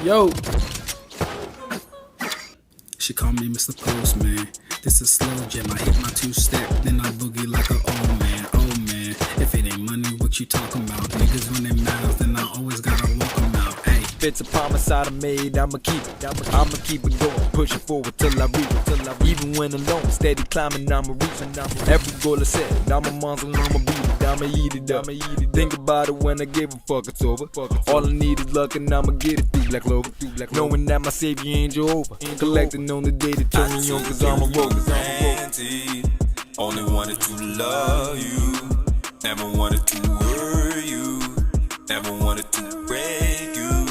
Yo. She call me Mr. Postman. This is slow jam. I hit my two-step, then I boogie like an old man. Oh man, if it ain't money, what you talking about? Niggas run their mouths, then I always gotta walk them out. Hey, If it's a promise I done made, I'ma keep it. I'ma keep it going, pushing forward till I reach it. Even when alone, steady climbing, I'ma reach it. Every goal I set, I'm a monster, I'ma beat it. I'ma eat it. Think about it when I give a fuck, it's over. All I need is luck and I'ma get it through Black Clover. Knowing that my savior ain't Jehovah. Collecting on the day to turn me on, cause I'm a rover. Only wanted to love you, never wanted to hurt you, never wanted to break you.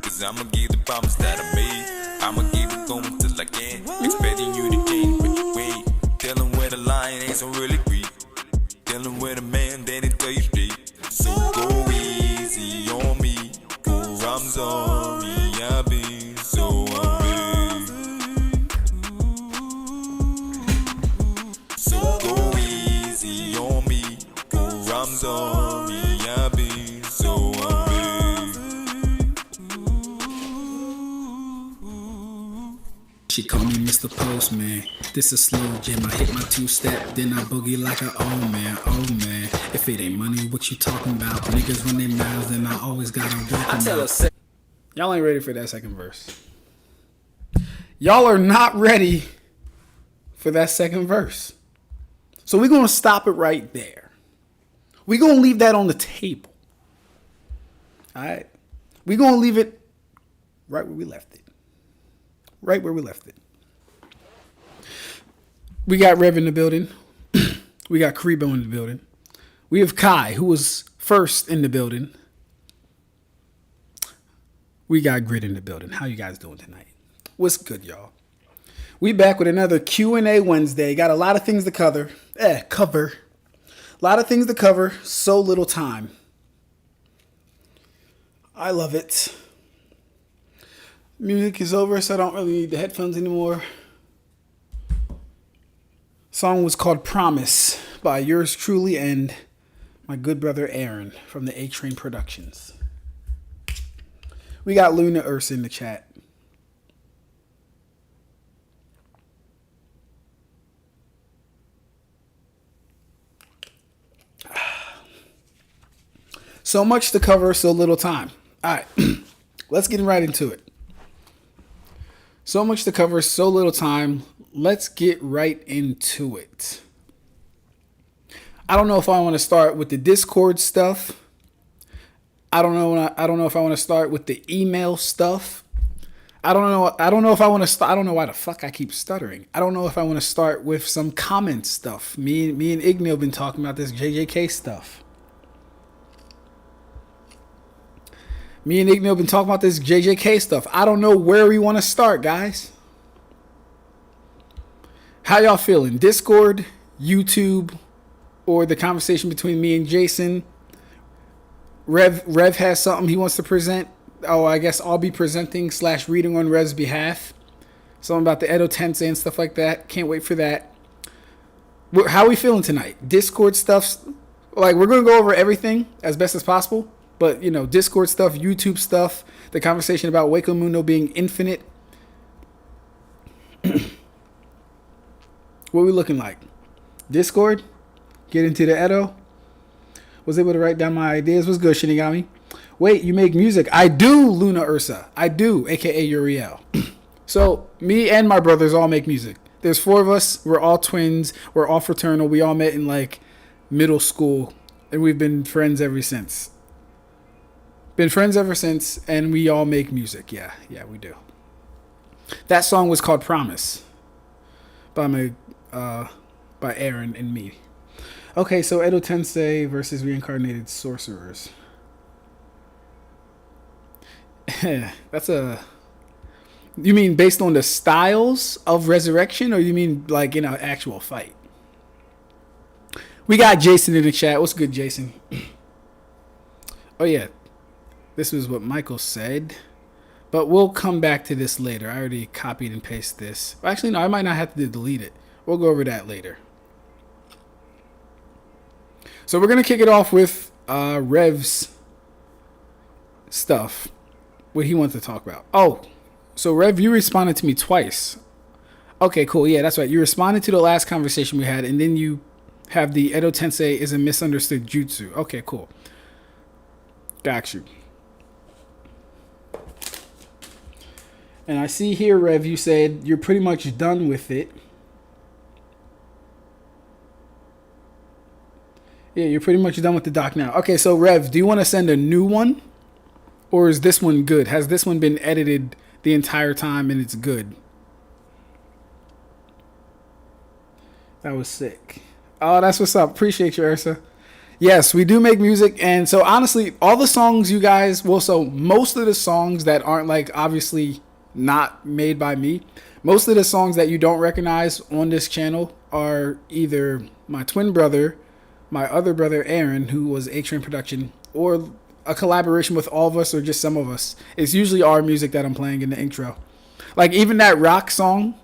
Cause I'ma give the promise that I made, I'ma keep it going till I can. Expecting you to change, but you ain't. Dealing with a lion ain't so really great. Dealing with a man, then he tell you straight. So go easy on me, go I'm sorry, I've been so unfair. So go easy on me, go I'm sorry, I've been so unfair. she call me Mr. Postman. This is slow jam. I hit my two-step, then I boogie like an old man. Oh man, if it ain't money, what you talking about? Niggas run their mouths, then I always gotta walk them out. Y'all ain't ready for that second verse. Y'all are not ready for that second verse. So we're going to stop it right there. We're going to leave that on the table. All right? We're going to leave it right where we left it. Right where we left it. We got Rev in the building. We got Harribel in the building. We have Kai, who was first in the building. We got Grit in the building. How you guys doing tonight? What's good, y'all? We back with another Q&A Wednesday. Got a lot of things to cover. A lot of things to cover. So little time. I love it. Music is over, so I don't really need the headphones anymore. Song was called Promise by yours truly and my good brother Aaron from the A-Train Productions. We got Luna Ursa in the chat. So much to cover, so little time. All right, let's get right into it. So much to cover, so little time. Let's get right into it. I don't know if I want to start with the Discord stuff. I don't know if I want to start with the email stuff. I don't know if I want to start. I don't know why the fuck I keep stuttering. I don't know if I want to start with some comment stuff. Me and Igno have been talking about this JJK stuff. Me and Igno have been talking about this JJK stuff. I don't know where we want to start, guys. How y'all feeling? Discord, YouTube, or the conversation between me and Jason? Rev has something he wants to present. Oh, I guess I'll be presenting / reading on Rev's behalf. Something about the Edo Tensei and stuff like that. Can't wait for that. How are we feeling tonight? Discord stuff. Like, we're going to go over everything as best as possible. But, you know, Discord stuff, YouTube stuff, the conversation about Wako Mundo being infinite. What are we looking like? Discord? Get into the Edo? Was able to write down my ideas. What's good, Shinigami? Wait, you make music? I do, Luna Ursa. I do, a.k.a. Uriel. So, me and my brothers all make music. There's 4 of us. We're all twins. We're all fraternal. We all met in, like, middle school. And we've been friends ever since. And we all make music. Yeah, we do. That song was called Promise by Aaron and me. Okay, so Edo Tensei versus reincarnated sorcerers. That's a... You mean based on the styles of resurrection, or you mean like in an actual fight? We got Jason in the chat. What's good, Jason? Oh yeah, this was what Michael said, but we'll come back to this later. I already copied and pasted this. Actually, no, I might not have to delete it. We'll go over that later. So we're gonna kick it off with Rev's stuff. what he wants to talk about. Oh, so Rev, you responded to me twice. Okay, cool. Yeah, that's right. You responded to the last conversation we had, and then you have the Edo Tensei is a misunderstood jutsu. Okay, cool. Got you. And I see here, Rev, you said you're pretty much done with it. Yeah, you're pretty much done with the doc now. Okay, so Rev, do you want to send a new one? Or is this one good? Has this one been edited the entire time and it's good? That was sick. Oh, that's what's up. Appreciate you, Ursa. Yes, we do make music. And so honestly, all the songs you guys, well, so most of the songs that aren't like obviously not made by me, most of the songs that you don't recognize on this channel are either my twin brother, my other brother Aaron, who was A-Train Production, or a collaboration with all of us or just some of us. It's usually our music that I'm playing in the intro. Like even that rock song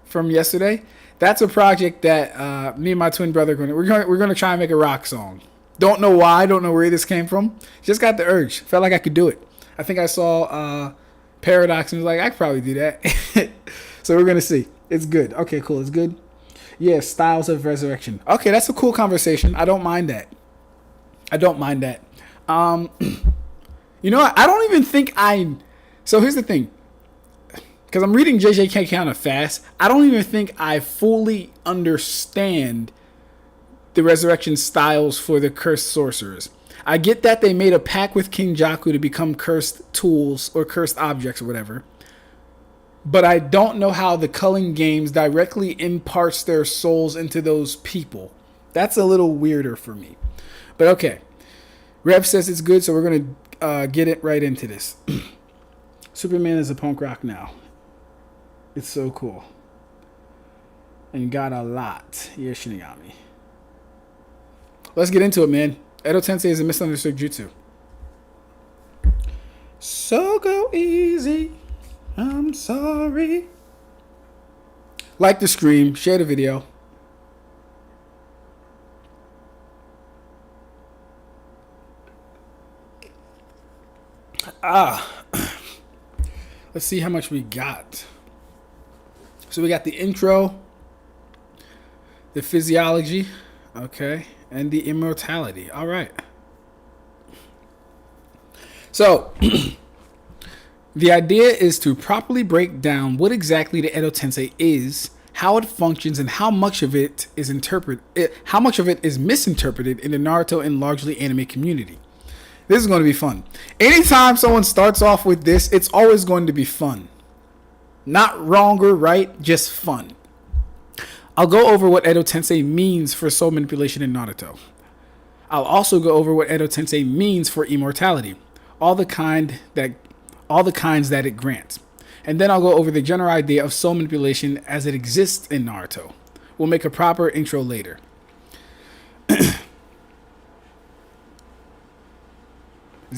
from yesterday, that's a project that me and my twin brother we're gonna try and make a rock song. Don't know why, don't know where this came from. Just got the urge. Felt like I could do it. I think I saw Paradox and was like, I could probably do that. So we're gonna see. It's good. Okay, cool. It's good. Yeah, styles of resurrection. Okay, that's a cool conversation. I don't mind that. You know what? I don't even think so here's the thing. Because I'm reading JJK kind of fast. I don't even think I fully understand the resurrection styles for the cursed sorcerers. I get that they made a pact with King Jaku to become cursed tools or cursed objects or whatever. But I don't know how the culling games directly imparts their souls into those people. That's a little weirder for me. But okay. Rev says it's good, so we're going to get it right into this. Superman is a punk rock now. It's so cool. And got a lot. Yeah, Shinigami. Let's get into it, man. Edo Tensei is a misunderstood jutsu. So go easy. I'm sorry. Like the stream. Share the video. Let's see how much we got. So we got the intro, the physiology, okay, and the immortality. All right. So the idea is to properly break down what exactly the Edo Tensei is, how it functions, and how much of it is misinterpreted in the Naruto and largely anime community. This is going to be fun. Anytime someone starts off with this, it's always going to be fun. Not wrong or right, just fun. I'll go over what Edo Tensei means for soul manipulation in Naruto. I'll also go over what Edo Tensei means for immortality, all the kinds that it grants. And then I'll go over the general idea of soul manipulation as it exists in Naruto. We'll make a proper intro later. Is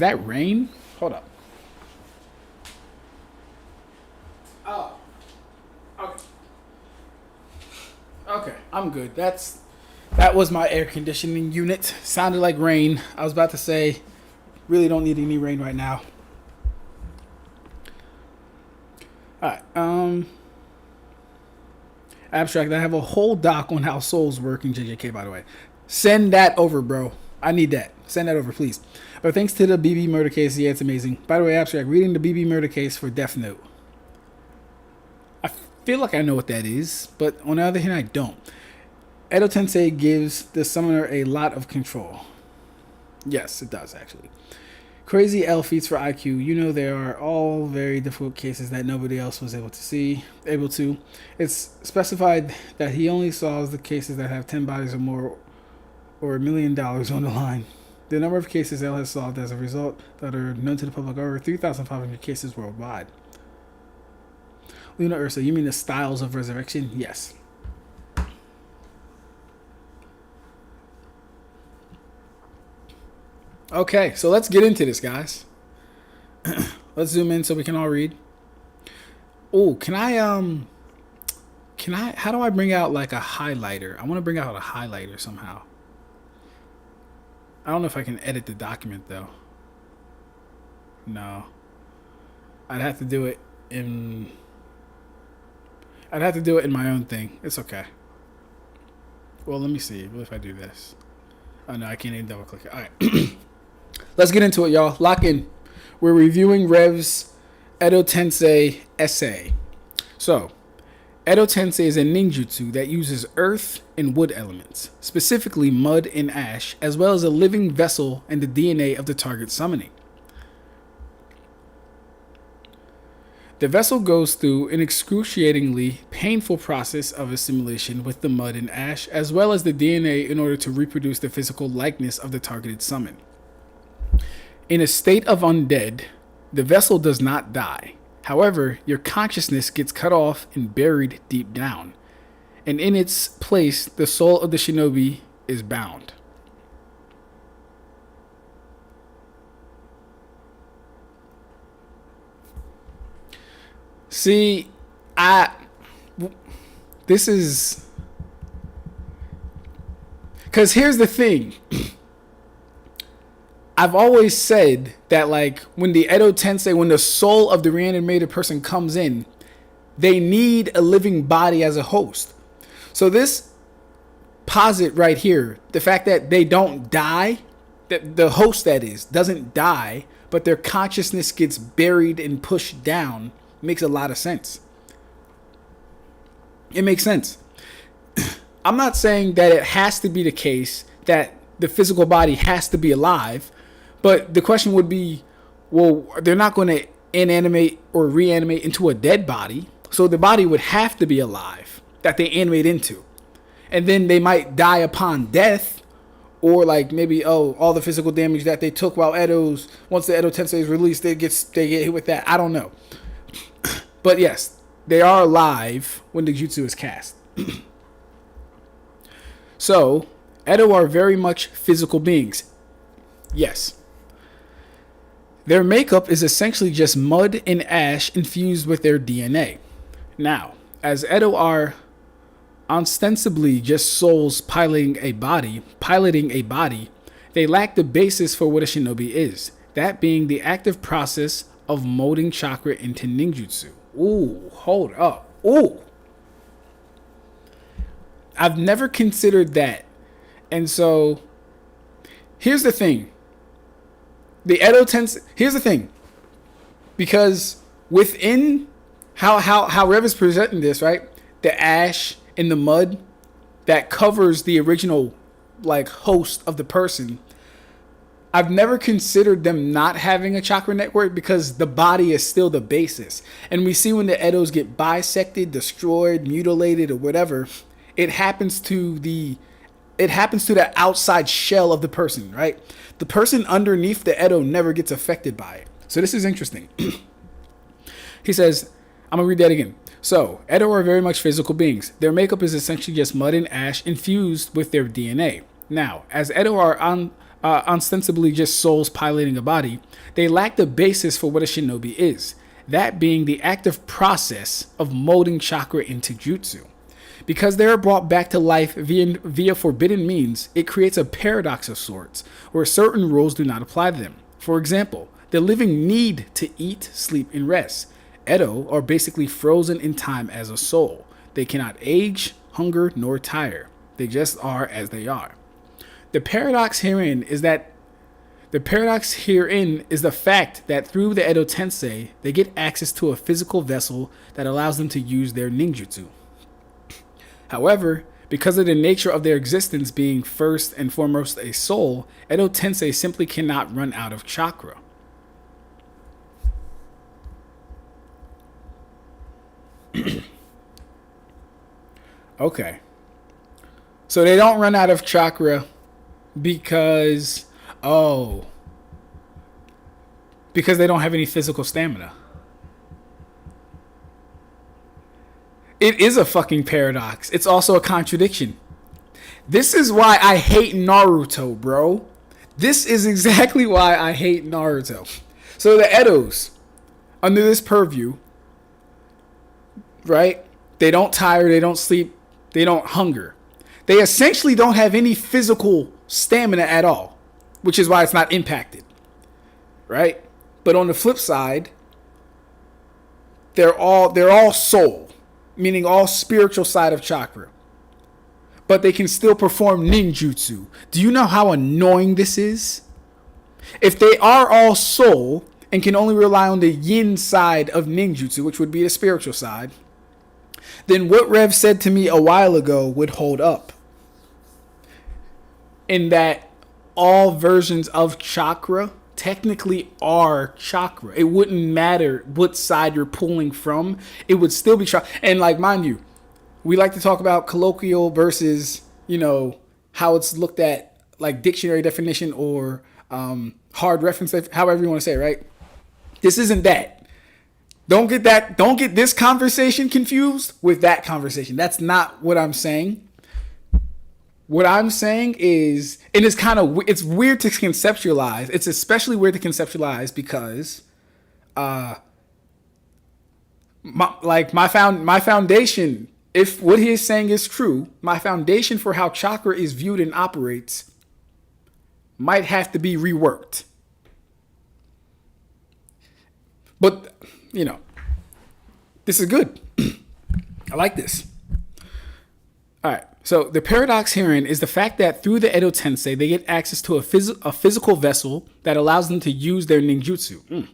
that rain? Hold up. Oh. Okay. Okay, I'm good. That was my air conditioning unit. Sounded like rain. I was about to say, really don't need any rain right now. Alright, Ab-Stract, I have a whole doc on how souls work in JJK, by the way. Send that over, bro. I need that. Send that over, please. But thanks to the BB murder case, yeah, it's amazing. By the way, Ab-Stract, reading the BB murder case for Death Note. I feel like I know what that is, but on the other hand, I don't. Edo Tensei gives the summoner a lot of control. Yes, it does, actually. Crazy L feats for IQ. You know there are all very difficult cases that nobody else was able to. It's specified that he only solves the cases that have 10 bodies or more or $1 million on the line. The number of cases L has solved as a result that are known to the public are over 3,500 cases worldwide. Luna Ursa, you mean the styles of resurrection? Yes. Okay, so let's get into this, guys. Let's zoom in so we can all read. Oh, how do I bring out like a highlighter? I want to bring out a highlighter somehow. I don't know if I can edit the document though. No. I'd have to do it in. I'd have to do it in my own thing. It's okay. Well, let me see. What if I do this? Oh no, I can't even double click it. All right, let's get into it, y'all. Lock in. We're reviewing Rev's Edo Tensei essay. So, Edo Tensei is a ninjutsu that uses earth and wood elements, specifically mud and ash, as well as a living vessel and the DNA of the target summoning. The vessel goes through an excruciatingly painful process of assimilation with the mud and ash, as well as the DNA in order to reproduce the physical likeness of the targeted summon. In a state of undead, the vessel does not die. However, your consciousness gets cut off and buried deep down, and in its place, the soul of the shinobi is bound. See, this is, because here's the thing. I've always said that, like, when the Edo Tensei, when the soul of the reanimated person comes in, they need a living body as a host. So this posit right here, the fact that they don't die, that the host, that is, doesn't die, but their consciousness gets buried and pushed down, makes a lot of sense. It makes sense. I'm not saying that it has to be the case that the physical body has to be alive, but the question would be, well, they're not going to inanimate or reanimate into a dead body, so the body would have to be alive that they animate into. And then they might die upon death, or like maybe, all the physical damage that they took while once the Edo Tensei is released, they get hit with that. I don't know. But yes, they are alive when the jutsu is cast. So, Edo are very much physical beings. Yes. Their makeup is essentially just mud and ash infused with their DNA. Now, as Edo are ostensibly just souls piloting a body, they lack the basis for what a shinobi is, that being the active process of molding chakra into ninjutsu. Ooh, hold up. Ooh. I've never considered that. And so, here's the thing. The Edo Tensei, here's the thing. Because within how Rev is presenting this, right? The ash and the mud that covers the original, like, host of the person, I've never considered them not having a chakra network because the body is still the basis. And we see when the Edos get bisected, destroyed, mutilated, or whatever, it happens to the outside shell of the person, right? The person underneath the Edo never gets affected by it. So this is interesting. He says, I'm going to read that again. So, Edo are very much physical beings. Their makeup is essentially just mud and ash infused with their DNA. Now, as Edo are ostensibly just souls piloting a body, they lack the basis for what a shinobi is, that being the active process of molding chakra into jutsu. Because they are brought back to life via forbidden means, it creates a paradox of sorts, where certain rules do not apply to them. For example, the living need to eat, sleep, and rest. Edo are basically frozen in time as a soul. They cannot age, hunger, nor tire. They just are as they are. The paradox herein is the fact that through the Edo Tensei, they get access to a physical vessel that allows them to use their ninjutsu. However, because of the nature of their existence being first and foremost a soul, Edo Tensei simply cannot run out of chakra. Okay. So they don't run out of chakra because they don't have any physical stamina. It is a fucking paradox. It's also a contradiction. This is why I hate Naruto, bro. This is exactly why I hate Naruto. So the Edos, under this purview, right? They don't tire, they don't sleep, they don't hunger. They essentially don't have any physical stamina at all, which is why it's not impacted, right? But on the flip side, they're all soul, meaning all spiritual side of chakra. But they can still perform ninjutsu. Do you know how annoying this is? If they are all soul and can only rely on the yin side of ninjutsu, which would be the spiritual side, then what Rev said to me a while ago would hold up. In that all versions of chakra technically are chakra. It wouldn't matter what side you're pulling from. It would still be chakra. And like, mind you, we like to talk about colloquial versus, how it's looked at, like dictionary definition or hard reference, however you want to say it, right? This isn't that. Don't get this conversation confused with that conversation. That's not what I'm saying. What I'm saying is, and it's weird to conceptualize. It's especially weird to conceptualize because, my foundation, if what he is saying is true, my foundation for how chakra is viewed and operates might have to be reworked. But, this is good. I like this. All right. So the paradox herein is the fact that through the Edo Tensei, they get access to a physical vessel that allows them to use their ninjutsu.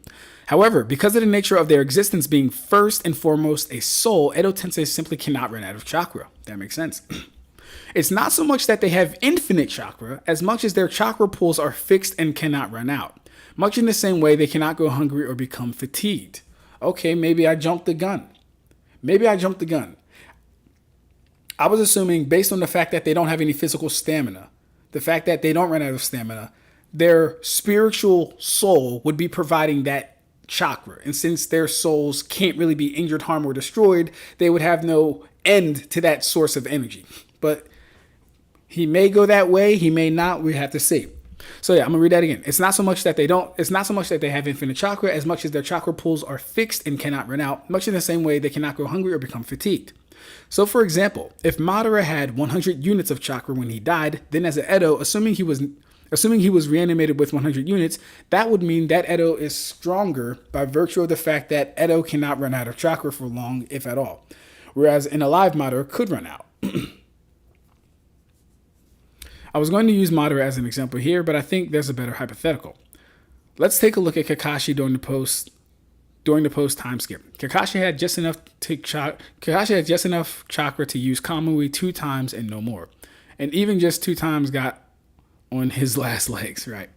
However, because of the nature of their existence being first and foremost a soul, Edo Tensei simply cannot run out of chakra. That makes sense. It's not so much that they have infinite chakra as much as their chakra pools are fixed and cannot run out. Much in the same way, they cannot go hungry or become fatigued. Okay, maybe I jumped the gun. I was assuming, based on the fact that they don't have any physical stamina, the fact that they don't run out of stamina, their spiritual soul would be providing that chakra. And since their souls can't really be injured, harmed, or destroyed, they would have no end to that source of energy. But he may go that way, he may not. We have to see. So yeah, I'm gonna read that again. It's not so much that they have infinite chakra as much as their chakra pools are fixed and cannot run out, much in the same way they cannot go hungry or become fatigued. So for example, if Madara had 100 units of chakra when he died, then as an Edo, assuming he was reanimated with 100 units, that would mean that Edo is stronger by virtue of the fact that Edo cannot run out of chakra for long, if at all. Whereas an alive Madara could run out. I was going to use Madara as an example here, but I think there's a better hypothetical. Let's take a look at Kakashi during the post time skip. Kakashi had just enough chakra to use Kamui 2 times and no more. And even just 2 times got on his last legs, right?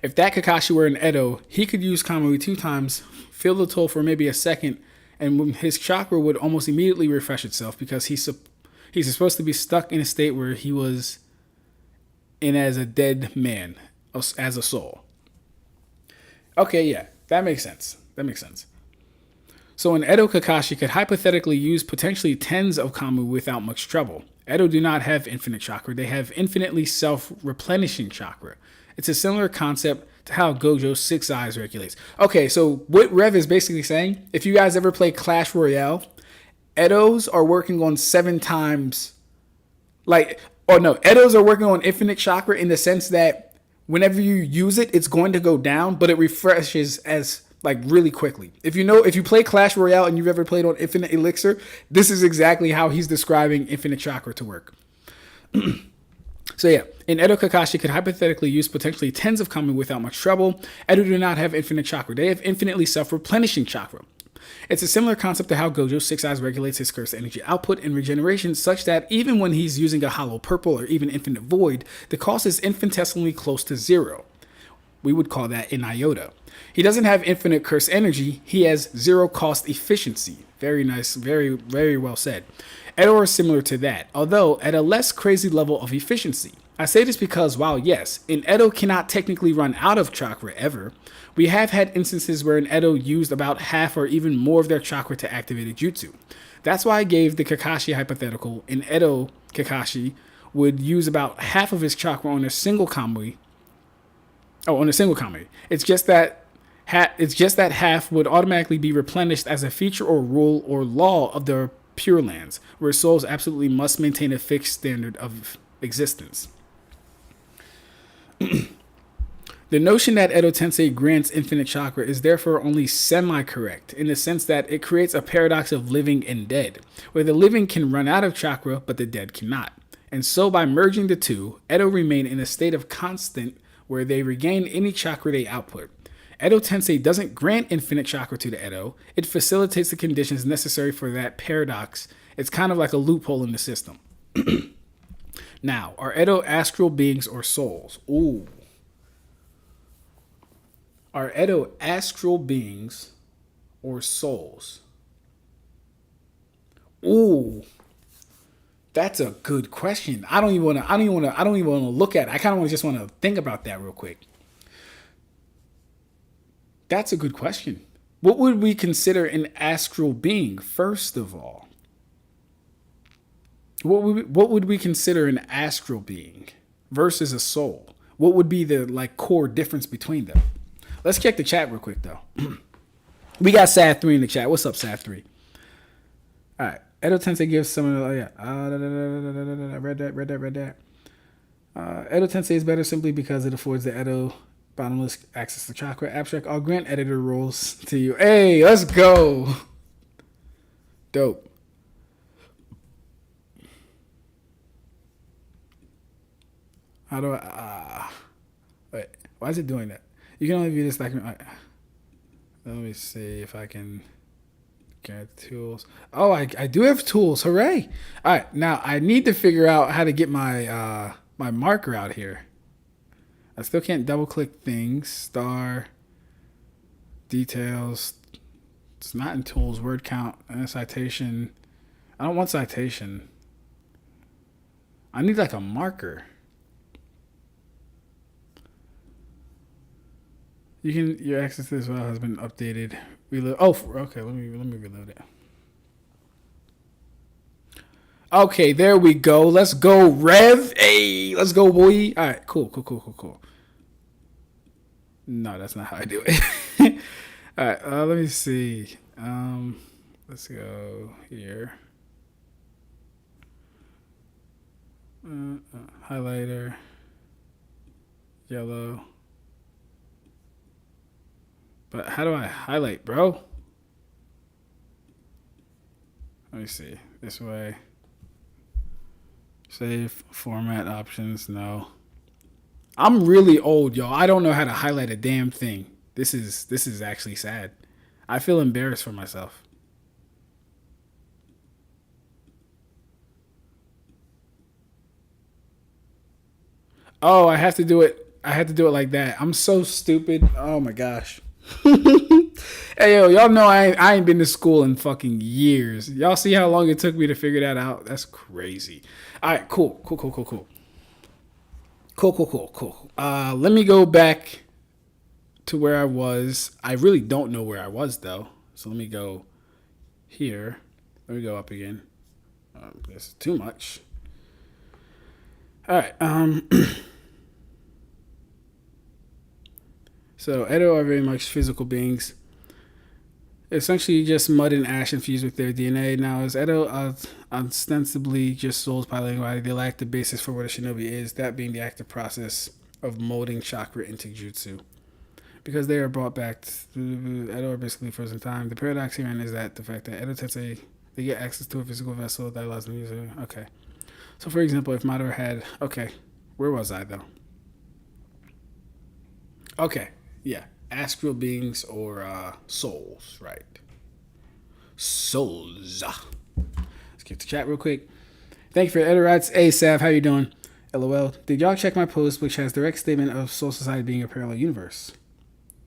If that Kakashi were an Edo, he could use Kamui 2 times, feel the toll for maybe a second, and his chakra would almost immediately refresh itself because he's supposed to be stuck in a state where he was in as a dead man, as a soul. Okay, yeah, that makes sense. So an Edo Kakashi could hypothetically use potentially tens of Kamui without much trouble. Edo do not have infinite chakra. They have infinitely self-replenishing chakra. It's a similar concept to how Gojo's 6 eyes regulates. Okay, so what Rev is basically saying, if you guys ever play Clash Royale, Edos are working on 7 times, Edos are working on infinite chakra in the sense that whenever you use it, it's going to go down, but it refreshes as really quickly. If you play Clash Royale and you've ever played on Infinite Elixir, this is exactly how he's describing infinite chakra to work. So yeah, an Edo Kakashi could hypothetically use potentially tens of Kamui without much trouble. Edo do not have infinite chakra. They have infinitely self-replenishing chakra. It's a similar concept to how Gojo's 6 eyes regulates his cursed energy output and regeneration, such that even when he's using a hollow purple or even infinite void, the cost is infinitesimally close to 0. We would call that an iota. He doesn't have infinite cursed energy. He has 0 cost efficiency. Very nice. Very, very well said. Edo are similar to that, although at a less crazy level of efficiency. I say this because while yes, an Edo cannot technically run out of chakra ever, we have had instances where an Edo used about half or even more of their chakra to activate a jutsu. That's why I gave the Kakashi hypothetical. An Edo Kakashi would use about half of his chakra on a single Kamui. It's just that half would automatically be replenished as a feature or rule or law of the Pure Lands, where souls absolutely must maintain a fixed standard of existence. The notion that Edo Tensei grants infinite chakra is therefore only semi-correct, in the sense that it creates a paradox of living and dead, where the living can run out of chakra, but the dead cannot. And so by merging the two, Edo remain in a state of constant where they regain any chakra they output. Edo Tensei doesn't grant infinite chakra to the Edo, it facilitates the conditions necessary for that paradox. It's kind of like a loophole in the system. Now, are Edo astral beings or souls? Ooh. Are Edo astral beings or souls? Ooh, that's a good question. I don't even want to look at it. I kind of just want to think about that real quick. That's a good question. What would we consider an astral being? First of all, what would we consider an astral being versus a soul? What would be the core difference between them? Let's check the chat real quick, though. We got Sad3 in the chat. What's up, Sad3? All right. Edo Tensei gives some of the... Read that. Edo Tensei is better simply because it affords the Edo bottomless access to chakra. Ab-Stract, I'll grant editor roles to you. Hey, let's go. Dope. How do I... wait, why is it doing that? You can only view this document. Let me see if I can get tools. Oh, I do have tools. Hooray! All right, now I need to figure out how to get my my marker out here. I still can't double click things. Star details. It's not in tools. Word count and citation. I don't want citation. I need a marker. Your access to this file has been updated. Reload. Oh, okay. Let me reload it. Okay, there we go. Let's go, Rev. Hey, let's go, boy. All right, cool. No, that's not how I do it. All right, let me see. Let's go here. Highlighter. Yellow. But how do I highlight, bro? Let me see. This way. Save format options. No. I'm really old, y'all. I don't know how to highlight a damn thing. This is actually sad. I feel embarrassed for myself. Oh, I have to do it like that. I'm so stupid. Oh my gosh. Hey, yo, y'all know I ain't been to school in fucking years. Y'all see how long it took me to figure that out? That's crazy. All right, cool. Let me go back to where I was. I really don't know where I was, though. So let me go here. Let me go up again. This is too much. All right. So Edo are very much physical beings. Essentially just mud and ash infused with their DNA. Now, as Edo ostensibly just souls piloting body, they lack the basis for what a shinobi is, that being the active process of molding chakra into jutsu. Because they are brought back to Edo are basically frozen time. The paradox here is that the fact that Edo Tensei, they get access to a physical vessel that allows them to use it. Okay. So for example, if Madara had... Okay. Where was I, though? Okay. Yeah, astral beings or souls, right? Souls. Let's get to chat real quick. Thank you for the rights. Hey, Sav, how you doing? LOL. Did y'all check my post, which has direct statement of Soul Society being a parallel universe?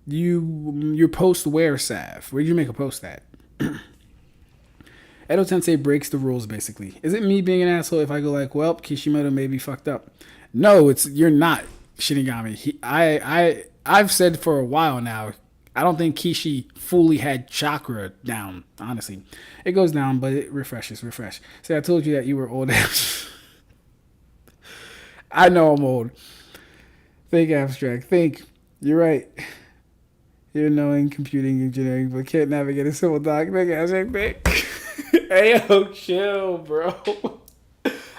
Your post where, Sav? Where'd you make a post at? Edo Tensei breaks the rules, basically. Is it me being an asshole if I go like, well, Kishimoto may be fucked up? No, you're not, Shinigami. I've said for a while now, I don't think Kishi fully had chakra down, honestly. It goes down, but it refreshes. See, I told you that you were old. I know I'm old. Think Ab-Stract. Think. You're right. You're knowing computing engineering, but can't navigate a simple doc. Think Ab-Stract. Think. Hey, yo, chill, bro.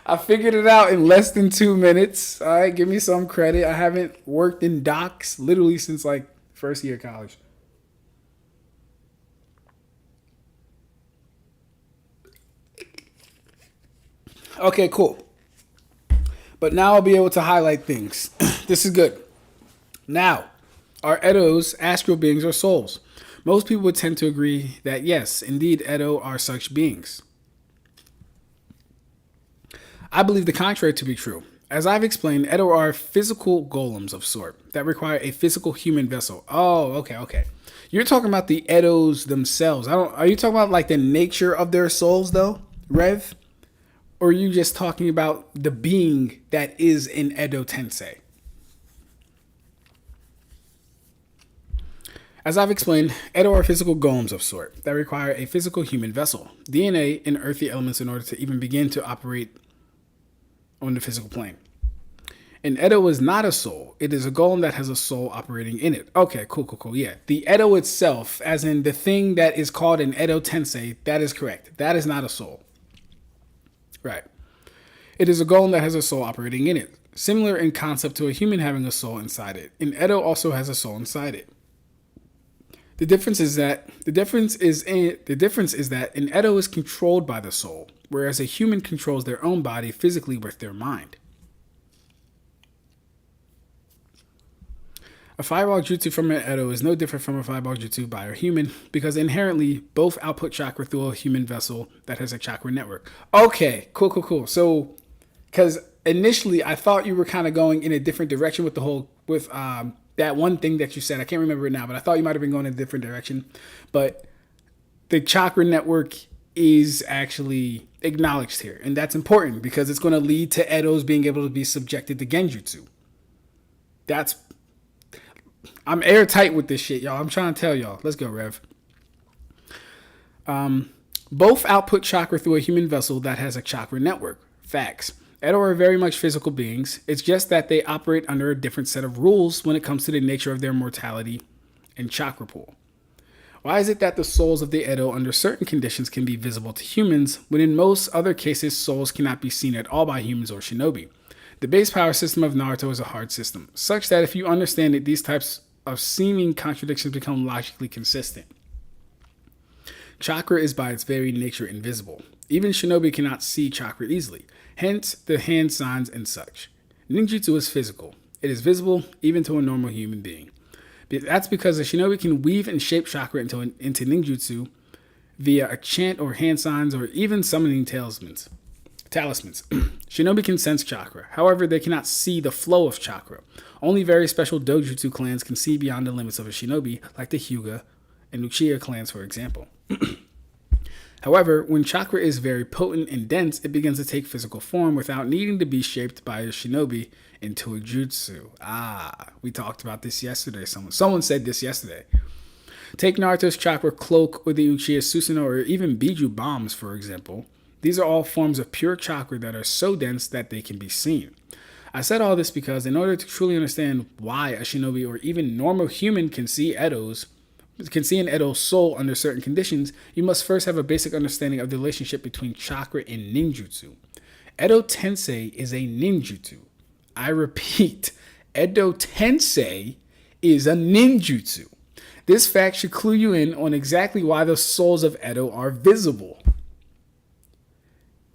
I figured it out in less than 2 minutes. All right, give me some credit. I haven't worked in docs literally since like first year of college. Okay, cool. But now I'll be able to highlight things. This is good. Now, are Edos astral beings or souls? Most people would tend to agree that yes, indeed, Edo are such beings. I believe the contrary to be true. As I've explained, Edo are physical golems of sort that require a physical human vessel. Oh, okay. You're talking about the Edos themselves. Are you talking about like the nature of their souls though, Rev? Or are you just talking about the being that is in Edo Tensei? As I've explained, Edo are physical golems of sort that require a physical human vessel, DNA, and earthy elements in order to even begin to operate on the physical plane. And Edo is not a soul. It is a golem that has a soul operating in it. Okay, cool. Yeah. The Edo itself, as in the thing that is called an Edo Tensei, that is correct. That is not a soul. Right. It is a golem that has a soul operating in it. Similar in concept to a human having a soul inside it. And Edo also has a soul inside it. The difference is that an Edo is controlled by the soul, whereas a human controls their own body physically with their mind. A fireball jutsu from an Edo is no different from a fireball jutsu by a human because inherently both output chakra through a human vessel that has a chakra network. Okay, cool. So, because initially I thought you were kind of going in a different direction with that one thing that you said. I can't remember it now, but I thought you might have been going in a different direction. But the chakra network is actually acknowledged here, and that's important because it's going to lead to Edos being able to be subjected to genjutsu. I'm airtight with this shit, y'all. I'm trying to tell y'all. Let's go, Rev. Both output chakra through a human vessel that has a chakra network. Facts. Edo are very much physical beings. It's just that they operate under a different set of rules when it comes to the nature of their mortality and chakra pool. Why is it that the souls of the Edo under certain conditions can be visible to humans, when in most other cases souls cannot be seen at all by humans or shinobi? The base power system of Naruto is a hard system, such that if you understand it, these types of seeming contradictions become logically consistent. Chakra is by its very nature invisible. Even shinobi cannot see chakra easily, hence the hand signs and such. Ninjutsu is physical. It is visible even to a normal human being. That's because a shinobi can weave and shape chakra into ninjutsu via a chant or hand signs or even summoning talismans. Shinobi can sense chakra. However, they cannot see the flow of chakra. Only very special dojutsu clans can see beyond the limits of a shinobi, like the Hyuga and Ulquiorra clans, for example. However, when chakra is very potent and dense, it begins to take physical form without needing to be shaped by a shinobi into a jutsu. We talked about this yesterday. Someone said this yesterday. Take Naruto's chakra cloak or the Uchiha Susanoo or even Biju bombs, for example. These are all forms of pure chakra that are so dense that they can be seen. I said all this because in order to truly understand why a shinobi or even normal human can see an Edo's soul under certain conditions, you must first have a basic understanding of the relationship between chakra and ninjutsu. Edo Tensei is a ninjutsu. I repeat, Edo Tensei is a ninjutsu. This fact should clue you in on exactly why the souls of Edo are visible.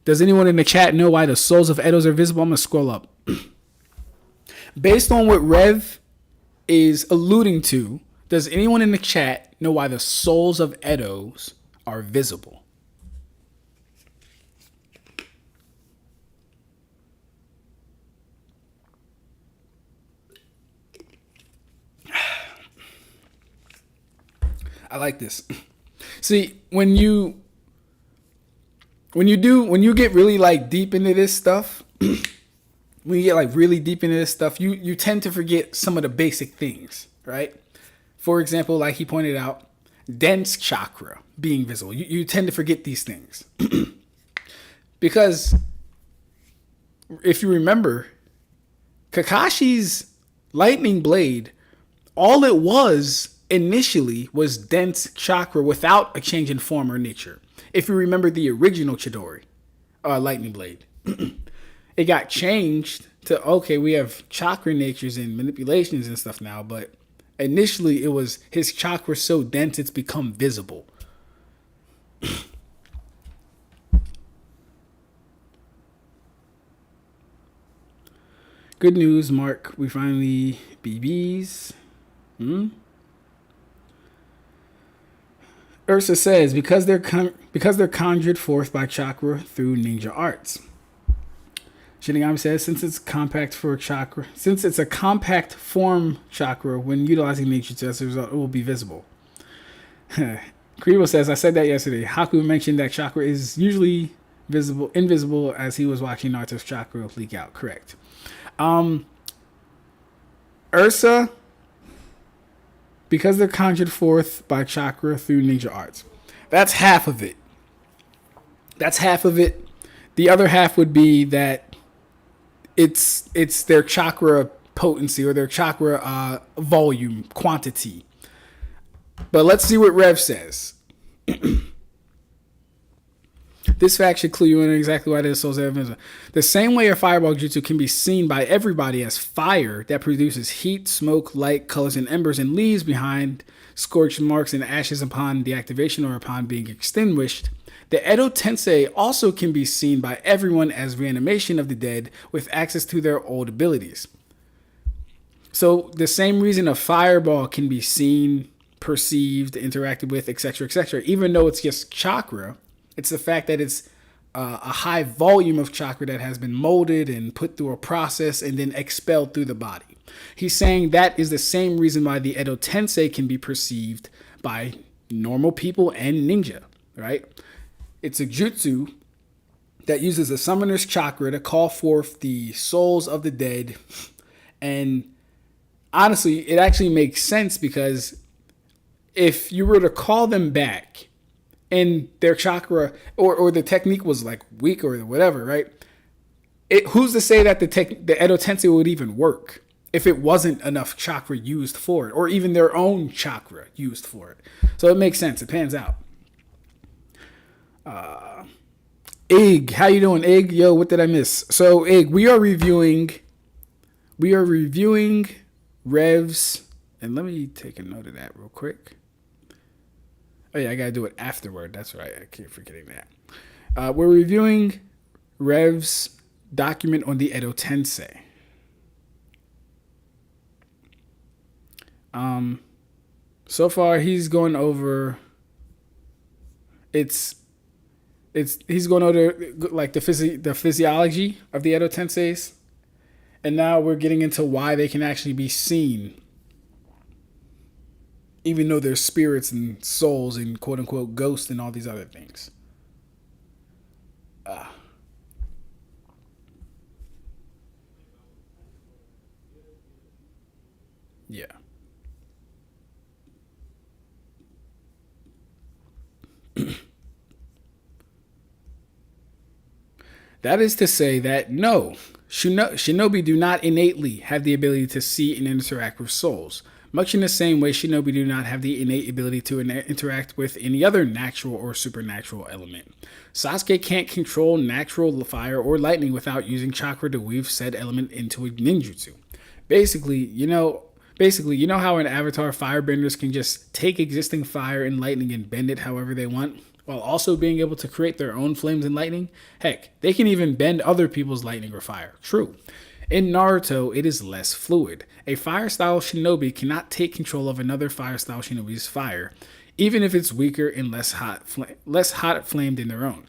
Does anyone in the chat know why the souls of Edos are visible? I'm going to scroll up. Based on what Rev is alluding to, does anyone in the chat know why the souls of Edos are visible? I like this. See, when you get really like deep into this stuff, you tend to forget some of the basic things, right? For example, like he pointed out, dense chakra being visible. You tend to forget these things. Because if you remember, Kakashi's lightning blade, all it was initially was dense chakra without a change in form or nature. If you remember the original Chidori lightning blade. it got changed to, okay, we have chakra natures and manipulations and stuff now, but initially it was his chakra so dense it's become visible. Good news, Mark. We finally BBs. Ursa says because they're conjured forth by chakra through ninja arts. Shinigami says since it's a compact form chakra, when utilizing ninjutsu as a result, it will be visible. Kribo says I said that yesterday. Haku mentioned that chakra is usually invisible as he was watching Naruto's chakra leak out. Correct. Ursa, because they're conjured forth by chakra through ninja arts. That's half of it. The other half would be that it's their chakra potency or their chakra volume, quantity. But let's see what Rev says. This fact should clue you in exactly why the souls are invisible. The same way a fireball jutsu can be seen by everybody as fire that produces heat, smoke, light, colors, and embers and leaves behind scorched marks and ashes upon deactivation or upon being extinguished, the Edo Tensei also can be seen by everyone as reanimation of the dead with access to their old abilities. So the same reason a fireball can be seen, perceived, interacted with, etc., even though it's just chakra, it's the fact that it's a high volume of chakra that has been molded and put through a process and then expelled through the body. He's saying that is the same reason why the Edo Tensei can be perceived by normal people and ninja, right? It's a jutsu that uses a summoner's chakra to call forth the souls of the dead. And honestly, it actually makes sense because if you were to call them back, and their chakra or the technique was like weak or whatever, right? Who's to say that the Edo Tensei would even work if it wasn't enough chakra used for it, or even their own chakra used for it? So it makes sense. It pans out. Ig, how you doing, Ig? Yo, what did I miss? So Ig, we are reviewing Rev's, and let me take a note of that real quick. Oh yeah, I gotta do it afterward. That's right. I keep forgetting that. We're reviewing Rev's document on the Edo Tensei. So far he's going over. He's going over like the physiology of the Edo Tenseis, and now we're getting into why they can actually be seen. Even though they're spirits and souls and quote unquote ghosts and all these other things. Yeah. That is to say that no, shinobi do not innately have the ability to see and interact with souls. Much in the same way, shinobi do not have the innate ability to interact with any other natural or supernatural element. Sasuke can't control natural fire or lightning without using chakra to weave said element into a ninjutsu. Basically, you know how in Avatar firebenders can just take existing fire and lightning and bend it however they want, while also being able to create their own flames and lightning? Heck, they can even bend other people's lightning or fire. True. In Naruto, it is less fluid. A fire-style shinobi cannot take control of another fire-style shinobi's fire, even if it's weaker and less hot flamed than their own.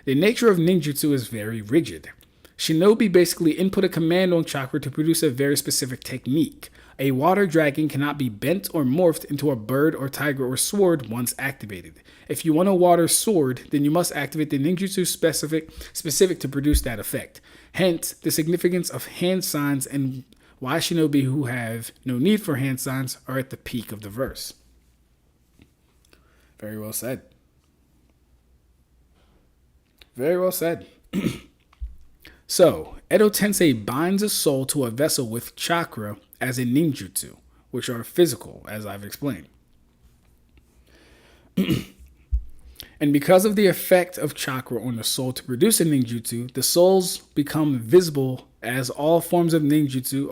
The nature of ninjutsu is very rigid. Shinobi basically input a command on chakra to produce a very specific technique. A water dragon cannot be bent or morphed into a bird or tiger or sword once activated. If you want a water sword, then you must activate the ninjutsu specific to produce that effect. Hence, the significance of hand signs and why shinobi who have no need for hand signs are at the peak of the verse. Very well said. Very well said. So, Edo Tensei binds a soul to a vessel with chakra as in ninjutsu, which are physical, as I've explained. And because of the effect of chakra on the soul to produce a ninjutsu, the souls become visible as all forms of ninjutsu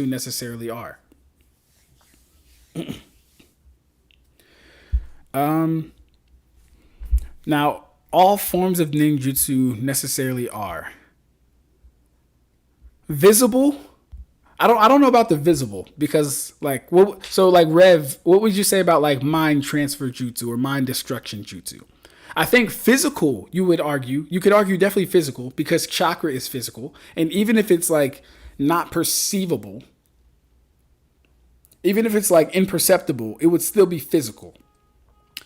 necessarily are. Now, all forms of ninjutsu necessarily are visible. I don't know about the visible because like Rev, what would you say about like mind transfer jutsu or mind destruction jutsu? I think physical, you could argue definitely physical because chakra is physical, and even if it's like not perceivable, even if it's like imperceptible, it would still be physical.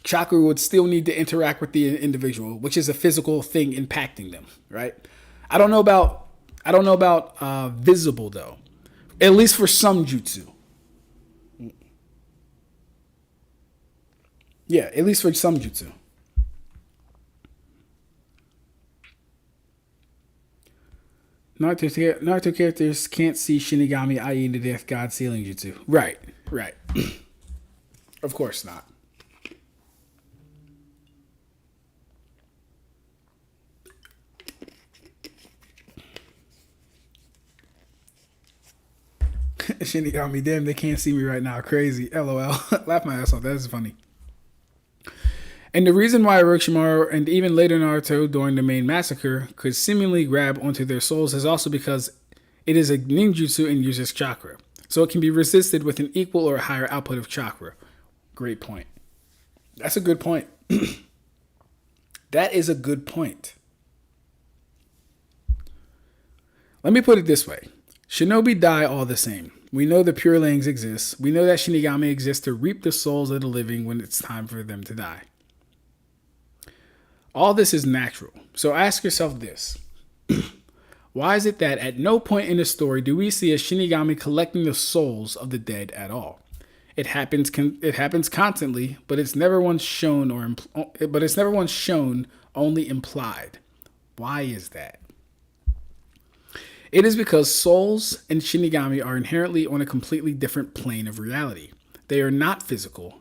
Chakra would still need to interact with the individual, which is a physical thing impacting them, right? I don't know about visible though. At least for some jutsu. Yeah, at least for some jutsu. Naruto characters can't see Shinigami, i.e. the Death God sealing jutsu. Right. Of course not. Shinigami, damn, they can't see me right now. Crazy. LOL. Laugh my ass off. That is funny. And the reason why Orochimaru and even later Naruto during the main massacre could seemingly grab onto their souls is also because it is a ninjutsu and uses chakra. So it can be resisted with an equal or higher output of chakra. Great point. That's a good point. That is a good point. Let me put it this way. Shinobi die all the same. We know the Pure Lands exist. We know that Shinigami exists to reap the souls of the living when it's time for them to die. All this is natural. So ask yourself this. Why is it that at no point in the story do we see a Shinigami collecting the souls of the dead at all? It happens constantly, but it's never once shown only implied. Why is that? It is because souls and Shinigami are inherently on a completely different plane of reality. They are not physical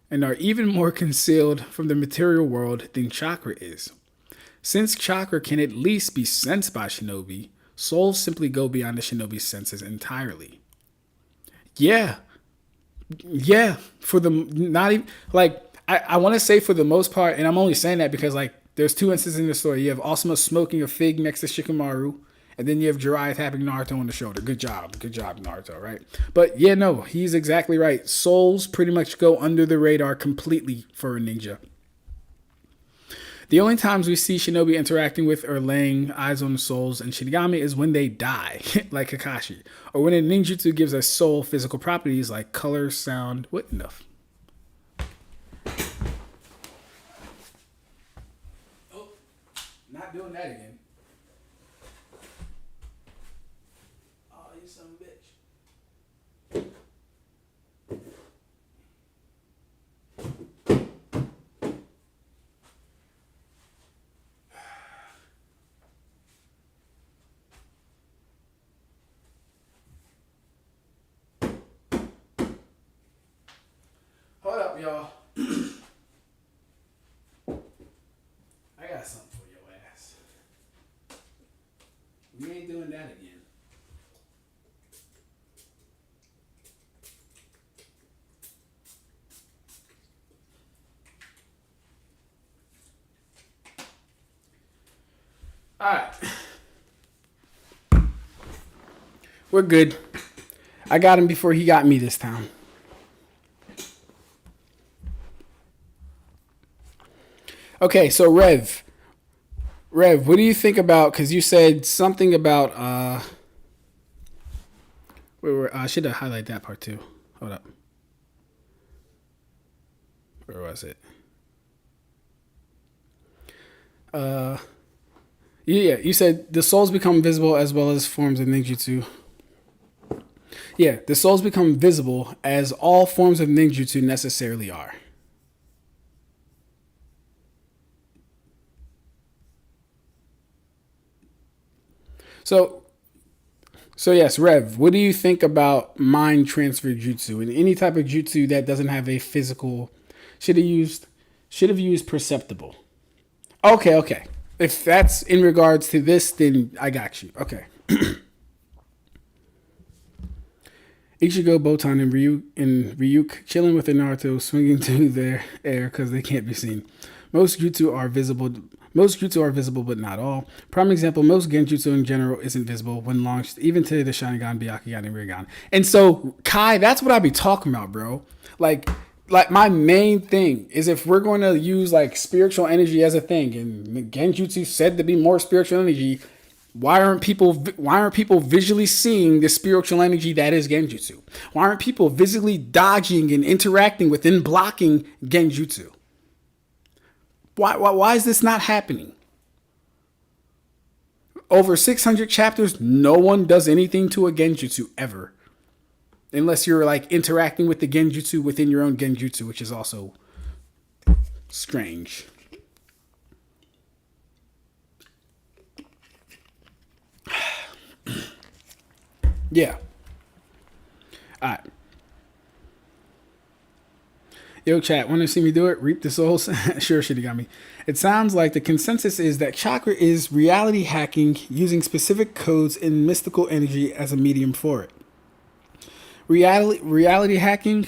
and are even more concealed from the material world than chakra is. Since chakra can at least be sensed by shinobi, souls simply go beyond the shinobi's senses entirely. Yeah, for the not even like I want to say for the most part, and I'm only saying that because like there's two instances in the story. You have Asuma smoking a fig next to Shikamaru. And then you have Jiraiya tapping Naruto on the shoulder. Good job, Naruto, right? But yeah, no, he's exactly right. Souls pretty much go under the radar completely for a ninja. The only times we see shinobi interacting with or laying eyes on the souls and Shinigami is when they die, like Kakashi. Or when a ninjutsu gives a soul physical properties like color, sound, what enough. Oh, not doing that again. Hold up, y'all. I got something for your ass. We ain't doing that again. Alright. We're good. I got him before he got me this time. Okay, so Rev, what do you think about, because you said something about, I should have highlighted that part too. Hold up. Where was it? Yeah, you said the souls become visible as well as forms of ninjutsu. Yeah, the souls become visible as all forms of ninjutsu necessarily are. So yes, Rev, what do you think about mind transfer jutsu and any type of jutsu that doesn't have a physical? Should have used Should have used perceptible. Okay. If that's in regards to this, then I got you. Okay. Ichigo, Botan, and Ryuk chilling with the Naruto, swinging through their air because they can't be seen. Most jutsu are visible, but not all. Prime example: most genjutsu in general isn't visible when launched, even to the Sharingan, Byakugan, and Rinnegan. And so, Kai, that's what I be talking about, bro. Like my main thing is if we're going to use like spiritual energy as a thing, and genjutsu said to be more spiritual energy. Why aren't people visually seeing the spiritual energy that is genjutsu? Why aren't people visibly dodging and interacting with and blocking genjutsu? Why is this not happening? Over 600 chapters, no one does anything to a genjutsu ever. Unless you're like interacting with the genjutsu within your own genjutsu, which is also strange. Yeah. Alright. Yo, chat, want to see me do it? Reap the souls? Sure, Shinigami. It sounds like the consensus is that chakra is reality hacking using specific codes and mystical energy as a medium for it. Reality hacking?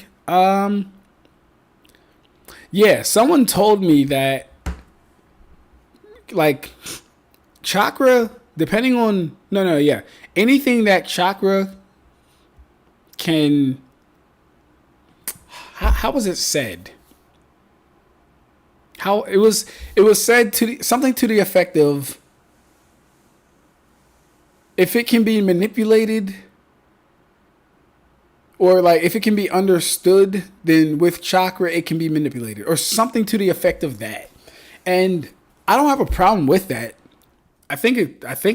Yeah, someone told me that, like, chakra, depending on... anything that chakra can... How was it said? How it was said something to the effect of, if it can be manipulated, or like if it can be understood, then with chakra it can be manipulated, or something to the effect of that. And I don't have a problem with that. I think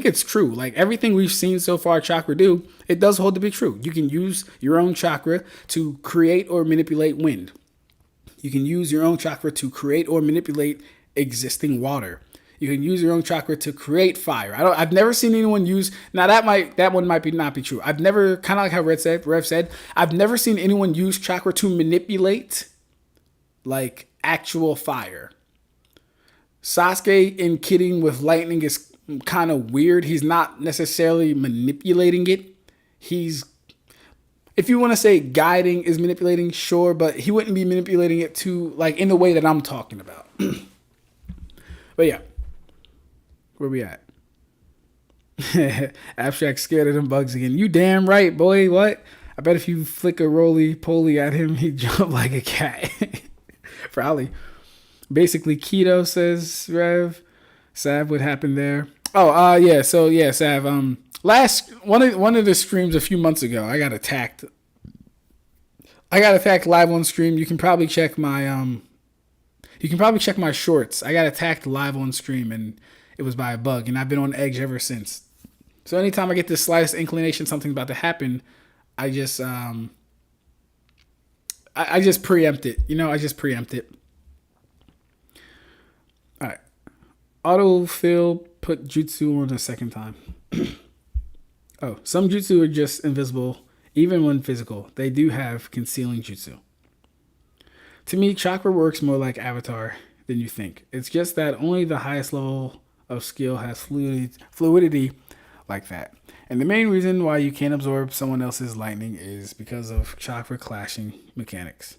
it's true. Like everything we've seen so far chakra do, it does hold to be true. You can use your own chakra to create or manipulate wind. You can use your own chakra to create or manipulate existing water. You can use your own chakra to create fire. I've never seen anyone use... Now that one might not be true. I've never, kind of like how Rev said, I've never seen anyone use chakra to manipulate like actual fire. Sasuke in kidding with lightning is kind of weird. He's not necessarily manipulating it. He's, if you want to say guiding is manipulating, sure, but he wouldn't be manipulating it to like in the way that I'm talking about. But yeah, where we at? Ab-Stract scared of them bugs again. You damn right, boy. What? I bet if you flick a roly-poly at him, he'd jump like a cat. Probably. Basically, keto, says Rev. Sav, what happened there? Oh, yeah. So yeah, Sav. Last one of the streams a few months ago, I got attacked. Live on stream. You can probably check my shorts. I got attacked live on stream, and it was by a bug, and I've been on edge ever since. So anytime I get the slightest inclination something's about to happen, I just I just preempt it. I just preempt it. All right. Autofill put jutsu on the second time. Oh, some jutsu are just invisible, even when physical. They do have concealing jutsu. To me, chakra works more like avatar than you think. It's just that only the highest level of skill has fluidity like that. And the main reason why you can't absorb someone else's lightning is because of chakra clashing mechanics.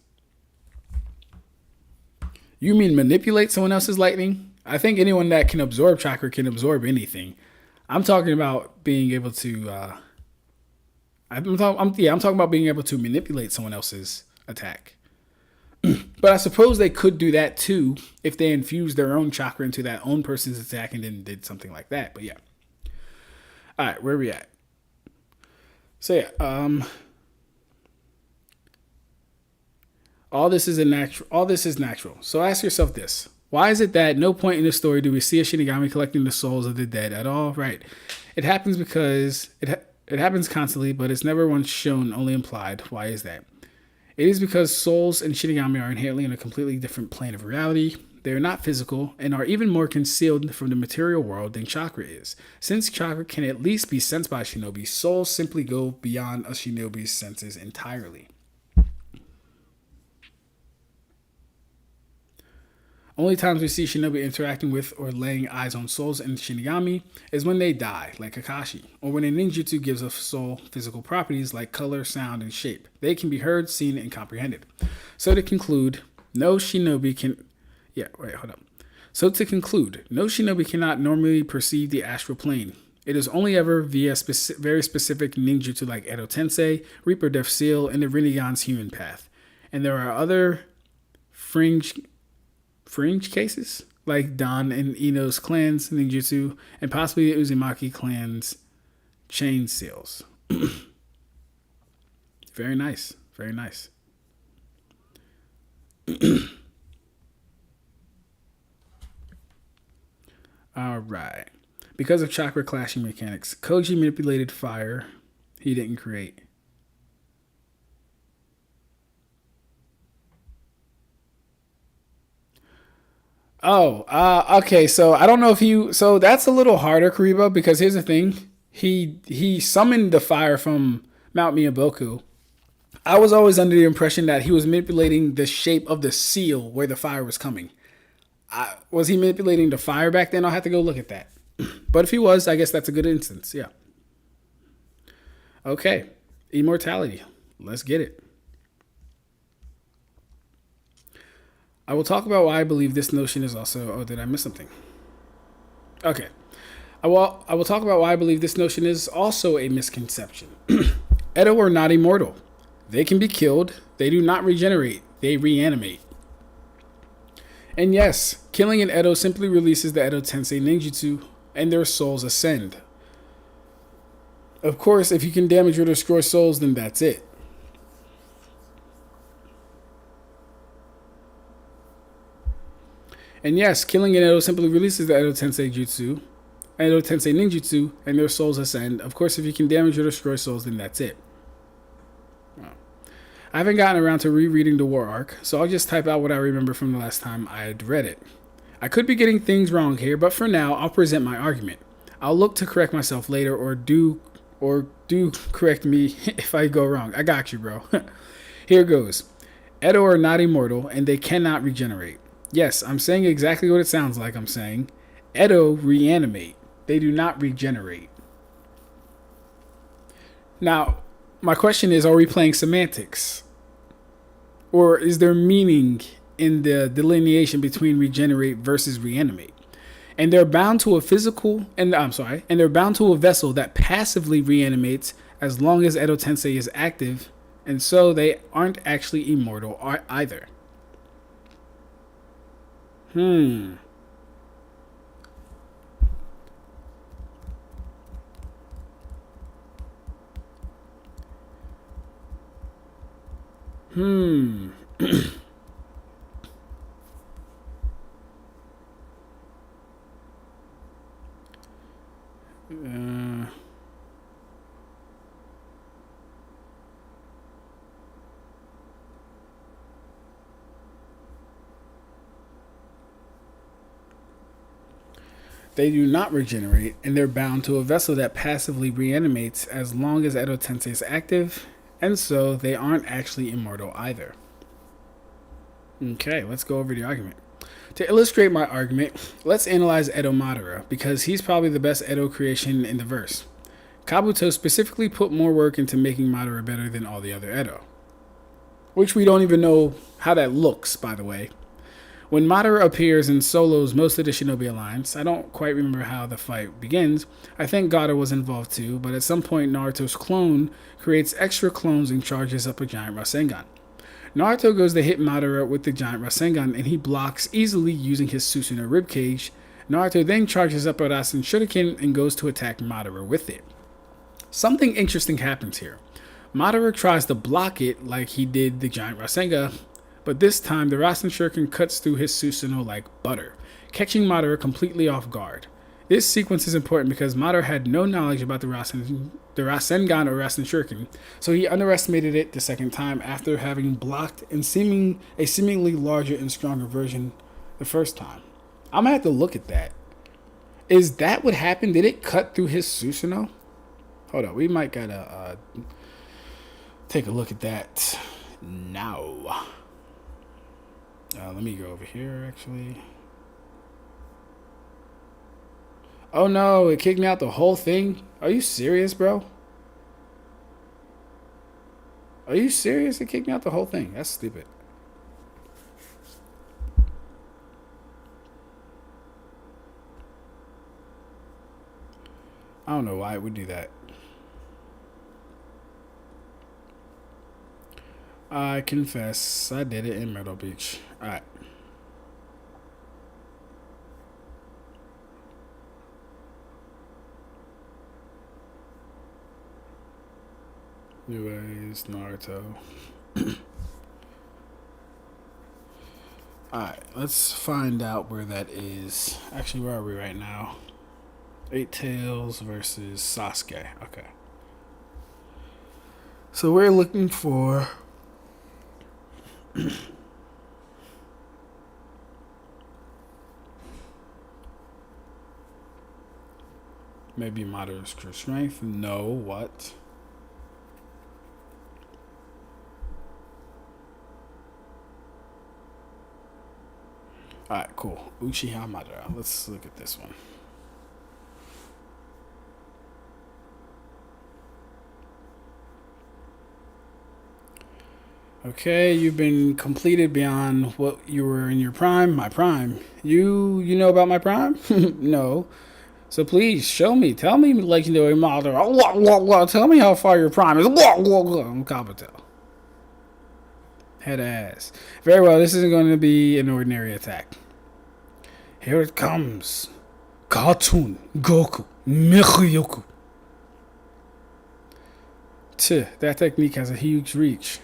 You mean manipulate someone else's lightning? I think anyone that can absorb chakra can absorb anything. I'm talking about being able to. I'm talking about being able to manipulate someone else's attack. But I suppose they could do that too if they infused their own chakra into that own person's attack and then did something like that. But yeah. All right, where are we at? So yeah, all this is natural. So ask yourself this. Why is it that at no point in the story do we see a Shinigami collecting the souls of the dead at all? Right. It happens because it happens constantly, but it's never once shown, only implied. Why is that? It is because souls and Shinigami are inherently in a completely different plane of reality. They are not physical and are even more concealed from the material world than chakra is. Since chakra can at least be sensed by a shinobi, souls simply go beyond a shinobi's senses entirely. Only times we see shinobi interacting with or laying eyes on souls in Shinigami is when they die, like Kakashi, or when a ninjutsu gives a soul physical properties like color, sound, and shape. They can be heard, seen, and comprehended. So to conclude, no shinobi cannot normally perceive the astral plane. It is only ever via very specific ninjutsu like Edo Tensei, Reaper Death Seal, and the Rinnegan's human path. And there are other fringe cases like Dan and Ino's clan's ninjutsu, and possibly the Uzumaki clan's chain seals. Very nice. Very nice. All right. Because of chakra clashing mechanics, Koji manipulated fire he didn't create. Okay. So I don't know if you. So that's a little harder, Kariba, because here's the thing. He summoned the fire from Mount Miyaboku. I was always under the impression that he was manipulating the shape of the seal where the fire was coming. Was he manipulating the fire back then? I'll have to go look at that. But if he was, I guess that's a good instance. Yeah. Okay. Immortality. Let's get it. I will talk about why I believe this notion is also... Oh, did I miss something? Okay. I will talk about why I believe this notion is also a misconception. Edo are not immortal. They can be killed. They do not regenerate. They reanimate. And yes, killing an Edo simply releases the Edo Tensei ninjutsu and their souls ascend. Of course, if you can damage or destroy souls, then that's it. And yes, killing an Edo simply releases the Edo Tensei ninjutsu, and their souls ascend. Of course, if you can damage or destroy souls, then that's it. I haven't gotten around to rereading the war arc, so I'll just type out what I remember from the last time I had read it. I could be getting things wrong here, but for now, I'll present my argument. I'll look to correct myself later, or do correct me if I go wrong. I got you, bro. Here goes. Edo are not immortal, and they cannot regenerate. Yes, I'm saying exactly what it sounds like I'm saying. Edo reanimate. They do not regenerate. Now, my question is, are we playing semantics? Or is there meaning in the delineation between regenerate versus reanimate? And they're bound to a vessel that passively reanimates as long as Edo Tensei is active, and so they aren't actually immortal either. They do not regenerate, and they're bound to a vessel that passively reanimates as long as Edo Tensei is active, and so they aren't actually immortal either. Okay, let's go over the argument. To illustrate my argument, let's analyze Edo Madara, because he's probably the best Edo creation in the verse. Kabuto specifically put more work into making Madara better than all the other Edo. Which we don't even know how that looks, by the way. When Madara appears and solos most of the Shinobi Alliance, I don't quite remember how the fight begins. I think Gaara was involved too, but at some point Naruto's clone creates extra clones and charges up a giant Rasengan. Naruto goes to hit Madara with the giant Rasengan, and he blocks easily using his Susanoo ribcage. Naruto then charges up a Rasen Shuriken and goes to attack Madara with it. Something interesting happens here. Madara tries to block it like he did the giant Rasengan, but this time the Rasen Shuriken cuts through his Susanoo like butter, catching Madara completely off guard. This sequence is important because Madara had no knowledge about the Rasengan or Rasen Shuriken, so he underestimated it the second time after having blocked a seemingly larger and stronger version the first time. I'm gonna have to look at that. Is that what happened? Did it cut through his Susanoo? Hold on, we might gotta take a look at that now. Let me go over here, actually. Oh no, it kicked me out the whole thing? Are you serious, bro? Are you serious? It kicked me out the whole thing. That's stupid. I don't know why it would do that. I confess, I did it in Myrtle Beach. Alright. Anyways, Naruto. Alright, let's find out where that is. Actually, where are we right now? Eight Tails versus Sasuke. Okay. So we're looking for maybe Madara's true strength. No, what? Alright, cool. Uchiha Madara. Let's look at this one. Okay, you've been completed beyond what you were in your prime. My prime. You know about my prime? No. So please show me. Tell me, legendary Madara. Tell me how far your prime is. I'm Kabuto. Head ass. Very well. This isn't going to be an ordinary attack. Here it comes. Cartoon Goku Michioku. That technique has a huge reach.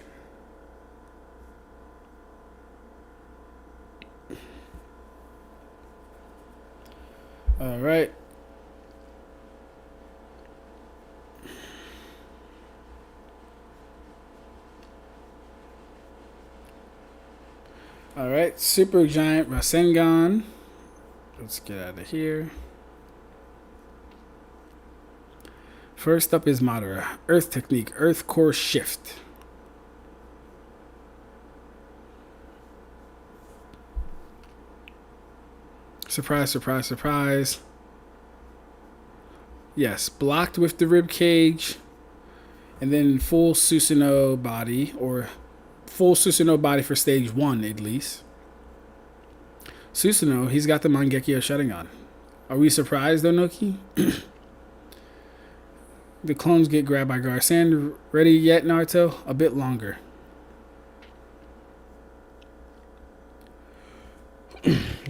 All right. All right. Super Giant Rasengan. Let's get out of here. First up is Madara. Earth Technique. Earth Core Shift. Surprise, surprise, surprise. Yes, blocked with the rib cage. And then full Susanoo body. Or full Susanoo body for stage 1 at least. Susanoo, he's got the Mangekyo Sharingan. Are we surprised, Onoki? The clones get grabbed by Garsan. Ready yet, Naruto? A bit longer.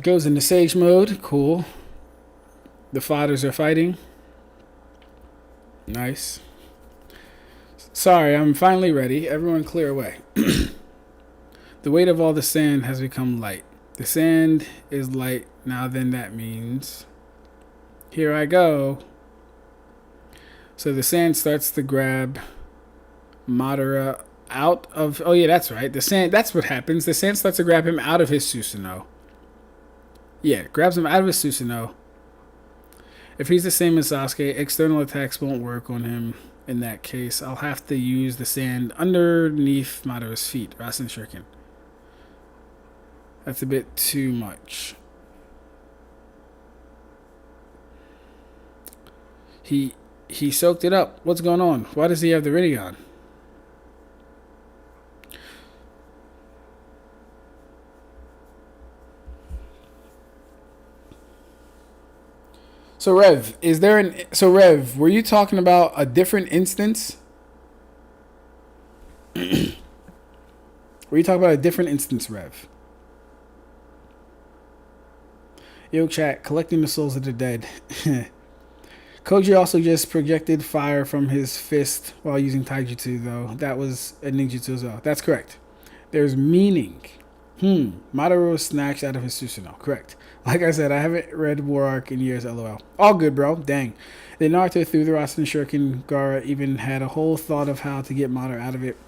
Goes into Sage mode. Cool. The fathers are fighting. Nice. Sorry, I'm finally ready. Everyone clear away. The weight of all the sand has become light. The sand is light. Now then that means... Here I go. So the sand starts to grab Madara out of... Oh yeah, that's right. The sand... That's what happens. The sand starts to grab him out of his Susanoo. Yeah, grabs him out of his Susanoo. If he's the same as Sasuke, external attacks won't work on him. In that case, I'll have to use the sand underneath Madara's feet. Rasen Shuriken. That's a bit too much. He soaked it up. What's going on? Why does he have the Rinnegan? So Rev, Rev, were you talking about a different instance? Were you talking about a different instance, Rev? Yo, chat, collecting the souls of the dead. Koji also just projected fire from his fist while using taijutsu, though. That was a ninjutsu as well. That's correct. There's meaning. Madara was snatched out of his Susanoo. Correct. Like I said, I haven't read War Arc in years, lol. All good, bro. Dang. Then Naruto threw the Rasen Shuriken. Gaara even had a whole thought of how to get Madara out of it.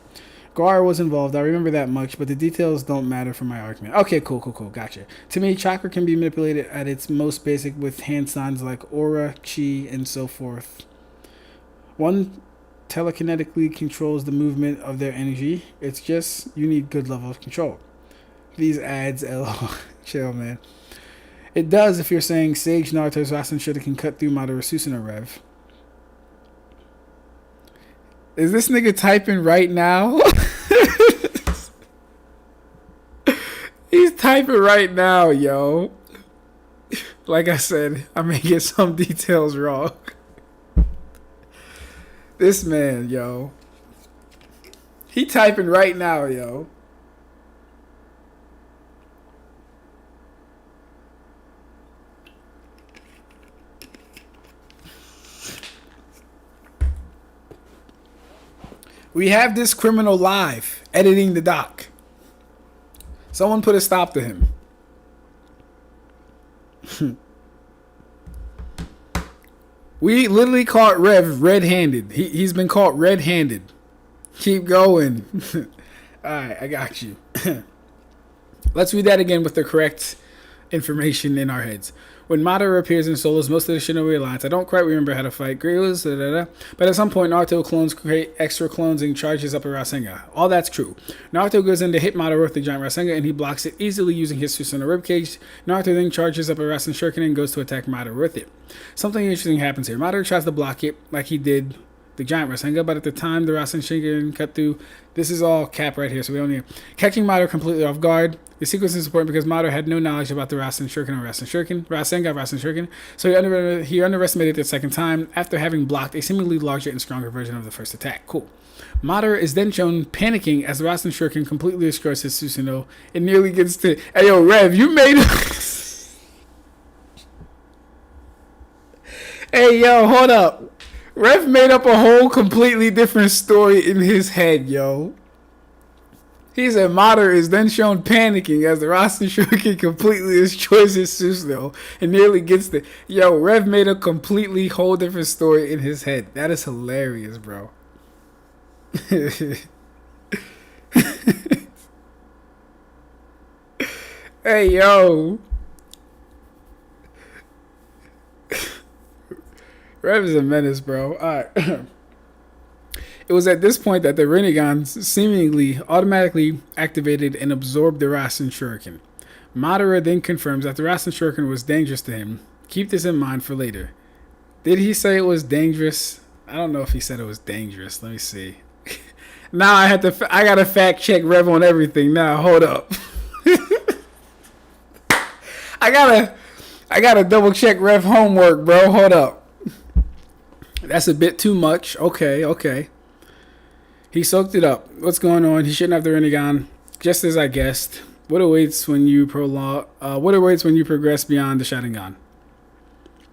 Gaara was involved. I remember that much, but the details don't matter for my argument. Okay, cool. Gotcha. To me, chakra can be manipulated at its most basic with hand signs like aura, chi, and so forth. One telekinetically controls the movement of their energy. It's just you need good level of control. These ads, LOL. Chill, man. It does if you're saying Sage Naruto's Rasen Shuriken can cut through Madara Susanoo Rev. Is this nigga typing right now? He's typing right now, yo. Like I said, I may get some details wrong. This man, yo. He typing right now, yo. We have this criminal live editing the doc. Someone put a stop to him. We literally caught Rev red-handed. He's been caught red-handed. Keep going. Alright, I got you. Let's read that again with the correct information in our heads. When Madara appears in solos most of the Shinobi Alliance, I don't quite remember how to fight Gorillas, but at some point Naruto clones create extra clones and charges up a Rasengan. All that's true. Naruto goes in to hit Madara with the giant Rasengan and he blocks it easily using his Susanoo ribcage. Naruto then charges up a Rasen Shuriken and goes to attack Madara with it. Something interesting happens here. Madara tries to block it like he did the giant Rasengan, but at the time the Rasen Shuriken cut through. This is all cap right here, so we don't need catching Madara completely off guard. The sequence is important because Madara had no knowledge about the Rasen Shuriken or Rasengan, Rasen Shuriken, so he underestimated it the second time after having blocked a seemingly larger and stronger version of the first attack. Cool. Madara is then shown panicking as the Rasen Shuriken completely destroys his Susanoo. It nearly gets to. Hey yo, Rev, you made. Hey yo, hold up. Rev made up a whole completely different story in his head, yo. He said Madara is then shown panicking as the Rasen Shuriken completely destroys his Susanoo and nearly gets the. Yo, Rev made a completely whole different story in his head. That is hilarious, bro. Hey, yo. Rev is a menace, bro. Alright. It was at this point that the Rinnegan seemingly automatically activated and absorbed the Rasen Shuriken. Madara then confirms that the Rasen Shuriken was dangerous to him. Keep this in mind for later. Did he say it was dangerous? I don't know if he said it was dangerous. Let me see. Now I gotta fact check Rev on everything. Now hold up. I gotta double check Rev homework, bro. Hold up. That's a bit too much. Okay. He soaked it up. What's going on? He shouldn't have the Rinnegan. Just as I guessed. What awaits when you progress beyond the Sharingan?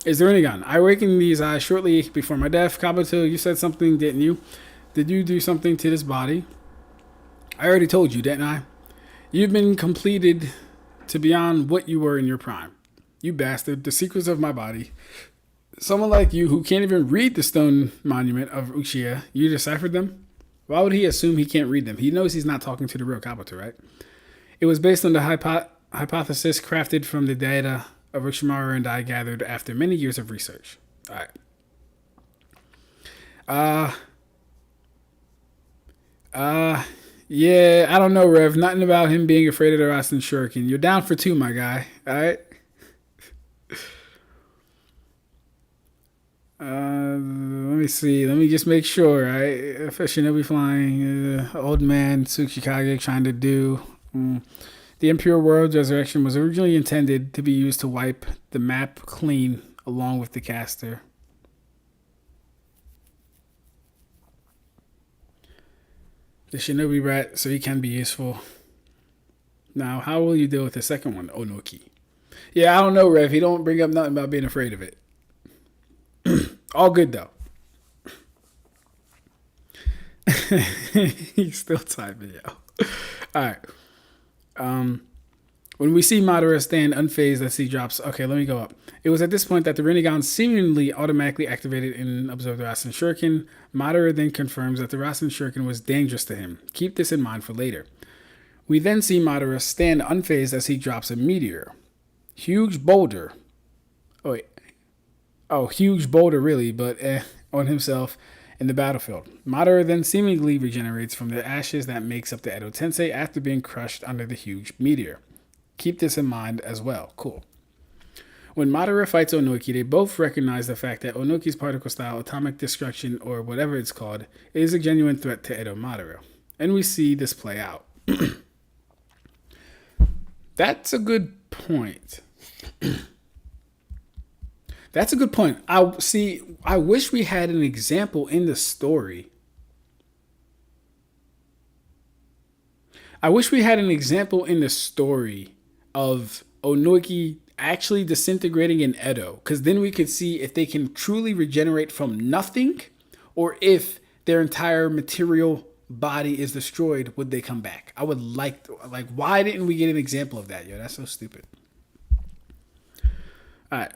Is the Rinnegan. I awakened these eyes shortly before my death. Kabuto, you said something, didn't you? Did you do something to this body? I already told you, didn't I? You've been completed to beyond what you were in your prime. You bastard. The secrets of my body. Someone like you who can't even read the stone monument of Ulquiorra, you deciphered them? Why would he assume he can't read them? He knows he's not talking to the real Kabuto, right? It was based on the hypothesis crafted from the data of Orochimaru and I gathered after many years of research. Alright. Yeah, I don't know, Rev. Nothing about him being afraid of the Rasen Shuriken. You're down for two, my guy. Alright? Let me see. Let me just make sure, right? If a Shinobi flying, old man Tsuchikage trying to do. The Impure World's resurrection was originally intended to be used to wipe the map clean along with the caster. The Shinobi rat, so he can be useful. Now, how will you deal with the second one, Onoki? Yeah, I don't know, Rev. He don't bring up nothing about being afraid of it. All good, though. He's still typing, yo. Alright. When we see Madara stand unfazed as he drops... Okay, let me go up. It was at this point that the Rinnegan seemingly automatically activated and absorbed the Rasen Shuriken. Madara then confirms that the Rasen Shuriken was dangerous to him. Keep this in mind for later. We then see Madara stand unfazed as he drops a meteor. Huge boulder. Oh, wait. Oh, huge boulder, really, but on himself. in the battlefield. Madara then seemingly regenerates from the ashes that makes up the Edo Tensei after being crushed under the huge meteor. Keep this in mind as well. Cool. When Madara fights Onoki, they both recognize the fact that Onoki's particle style atomic destruction, or whatever it's called, is a genuine threat to Edo Madara. And we see this play out. That's a good point. That's a good point. I wish we had an example in the story. of Onoki actually disintegrating in Edo, because then we could see if they can truly regenerate from nothing, or if their entire material body is destroyed, would they come back? I would like why didn't we get an example of that? Yo, that's so stupid. All right.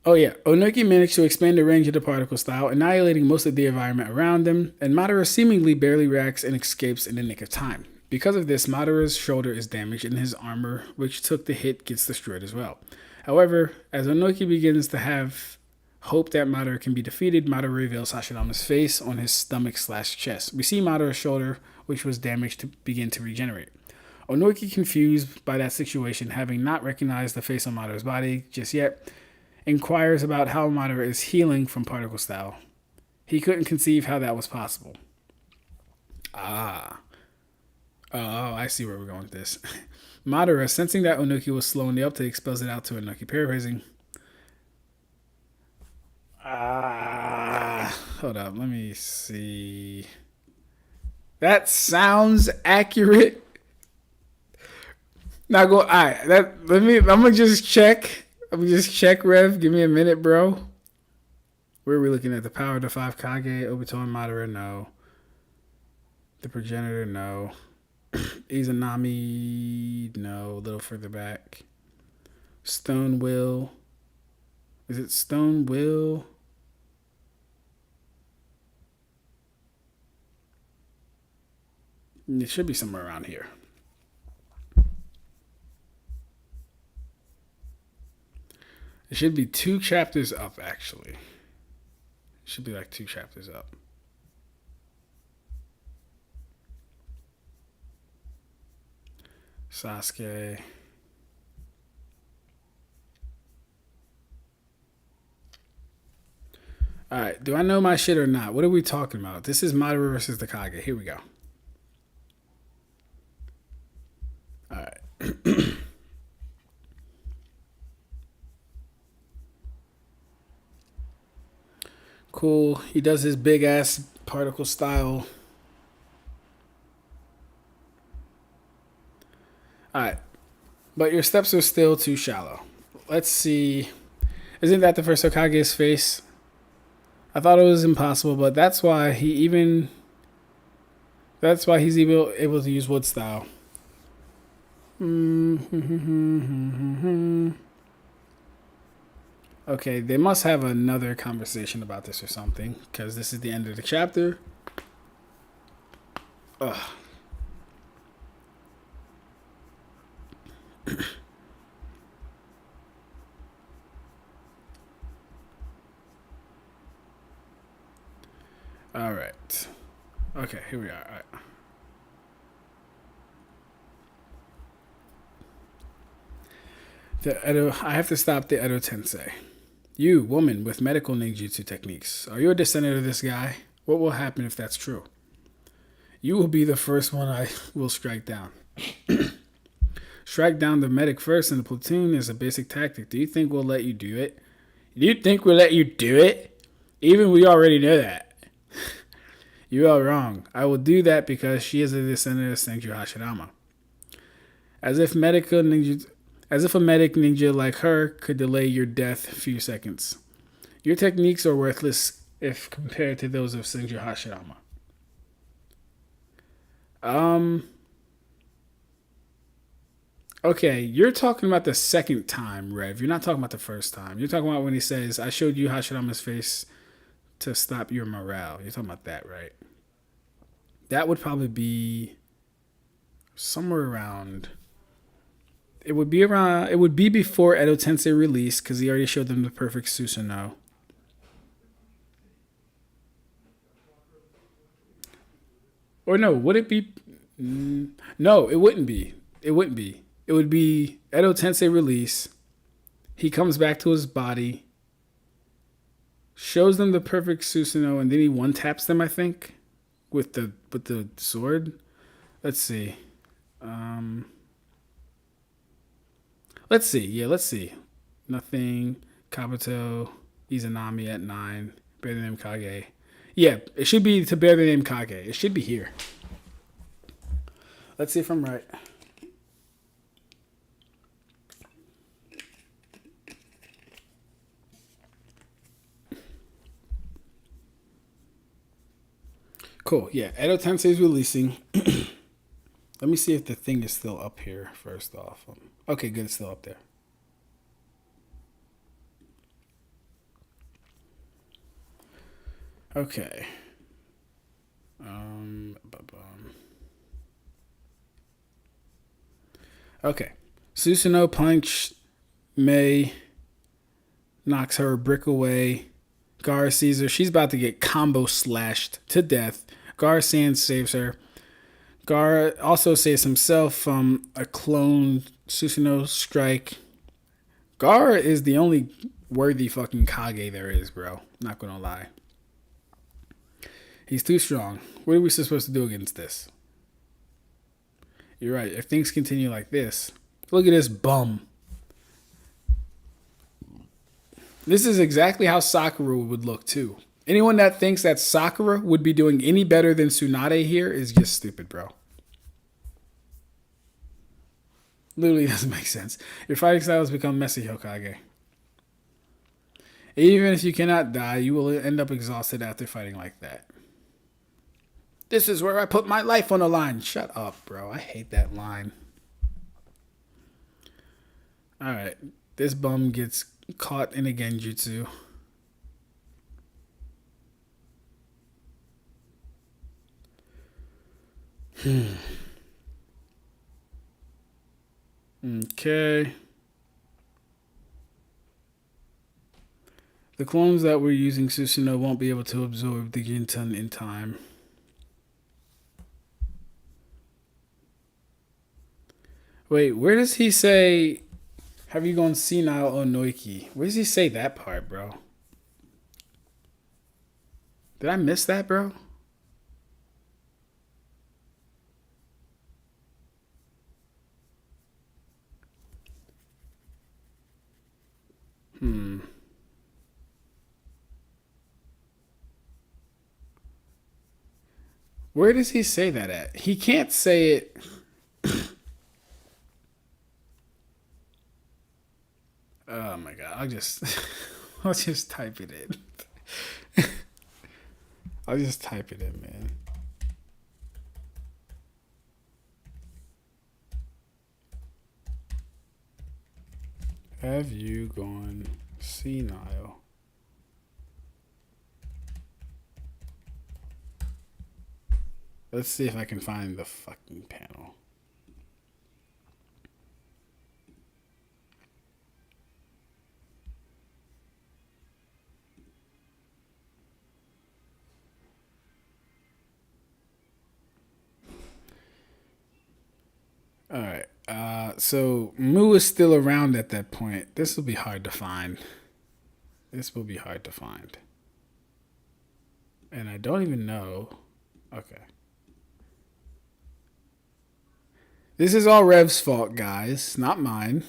Oh yeah, Onoki managed to expand the range of the particle style, annihilating most of the environment around them, and Madara seemingly barely reacts and escapes in the nick of time. Because of this, Madara's shoulder is damaged and his armor, which took the hit, gets destroyed as well. However, as Onoki begins to have hope that Madara can be defeated, Madara reveals Hashirama's face on his stomach/chest. We see Madara's shoulder, which was damaged, to begin to regenerate. Onoki, confused by that situation, having not recognized the face on Madara's body just yet, inquires about how Madara is healing from particle style. He couldn't conceive how that was possible. I see where we're going with this. Madara, sensing that Onoki was slow in the uptake, spells it out to Onoki, paraphrasing. Hold up, let me see. That sounds accurate. Now go. Alright, I'm gonna just check. Rev. Give me a minute, bro. Where are we looking at? The power of the 5 Kage, Obito and Madara, no. The progenitor, no. Izanami, no. A little further back. Stone Will. Is it Stone Will? It should be somewhere around here. It should be 2 chapters up, actually. It should be like 2 chapters up. Sasuke. Alright, do I know my shit or not? What are we talking about? This is Madara versus the Kage. Here we go. Alright. Cool. He does his big ass particle style. Alright. But your steps are still too shallow. Let's see. Isn't that the first Hokage's face? I thought it was impossible, but that's why he's able to use wood style. Okay, they must have another conversation about this or something, because this is the end of the chapter. Ugh. All right. Okay, here we are. All right. I have to stop the Edo Tensei. You, woman with medical ninjutsu techniques, are you a descendant of this guy? What will happen if that's true? You will be the first one I will strike down. Strike down the medic first in the platoon is a basic tactic. Do you think we'll let you do it? Even we already know that. You are wrong. I will do that because she is a descendant of Senju Hashirama. As if a medic ninja like her could delay your death a few seconds. Your techniques are worthless if compared to those of Senju Hashirama. Okay, you're talking about the second time, Rev. You're not talking about the first time. You're talking about when he says, I showed you Hashirama's face to stop your morale. You're talking about that, right? That would probably be somewhere around It would be around. It would be before Edo Tensei release because he already showed them the perfect Susanoo. Or no, would it be? No, it wouldn't be. It wouldn't be. It would be Edo Tensei release. He comes back to his body, shows them the perfect Susanoo, and then he one taps them. I think with the sword. Let's see. Let's see. Yeah, let's see. Nothing. Kabuto, Izanami at 9. Bear the name Kage. Yeah, it should be to bear the name Kage. It should be here. Let's see if I'm right. Cool. Yeah, Edo Tensei is releasing. Let me see if the thing is still up here first off. Okay, good. It's still up there. Okay. Okay. Susanoo punch. Mei knocks her a brick away. Gar sees her. She's about to get combo slashed to death. Gar Sand saves her. Gar also saves himself from a clone Susanoo strike. Gar is the only worthy fucking Kage there is, bro. Not gonna lie. He's too strong. What are we supposed to do against this? You're right. If things continue like this, look at this bum. This is exactly how Sakura would look too. Anyone that thinks that Sakura would be doing any better than Tsunade here is just stupid, bro. Literally doesn't make sense. Your fighting style has become messy, Hokage. Even if you cannot die, you will end up exhausted after fighting like that. This is where I put my life on the line. Shut up, bro. I hate that line. Alright. This bum gets caught in a genjutsu. Okay. The clones that were using Susanoo won't be able to absorb the Ginton in time. Wait, where does he say, have you gone senile Onoiki? Where does he say that part, bro? Did I miss that, bro? Where does he say that at? He can't say it. Oh my god! I'll just type it in. I'll just type it in, man. Have you gone senile? Let's see if I can find the fucking panel. All right. So Mu is still around at that point. This will be hard to find. And I don't even know. Okay. This is all Rev's fault, guys, not mine.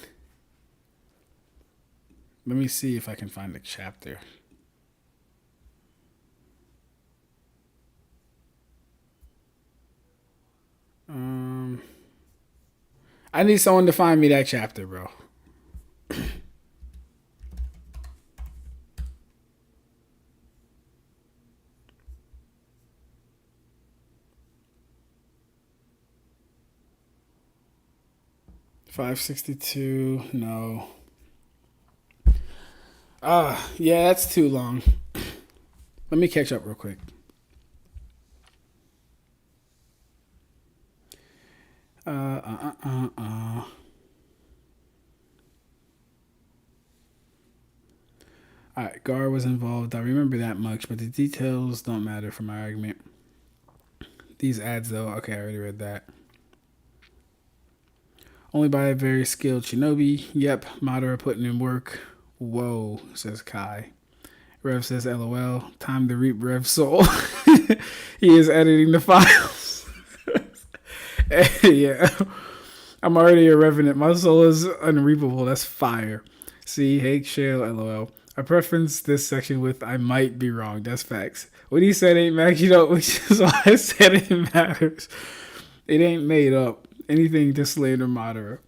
Let me see if I can find the chapter. I need someone to find me that chapter, bro. $562. No. Yeah, that's too long. Let me catch up real quick. Alright, Gar was involved. I remember that much, but the details don't matter for my argument. These ads, though, okay, I already read that. Only by a very skilled shinobi. Yep, Madara putting in work. Whoa, says Kai. Rev says, LOL. Time to reap Rev's soul. He is editing the files. Yeah. I'm already a revenant. My soul is unreapable. That's fire. See, Hake Shale, LOL. I preference this section with I might be wrong. That's facts. What he said ain't maxed up, which is why I said it matters. It ain't made up. Anything to slander Madara.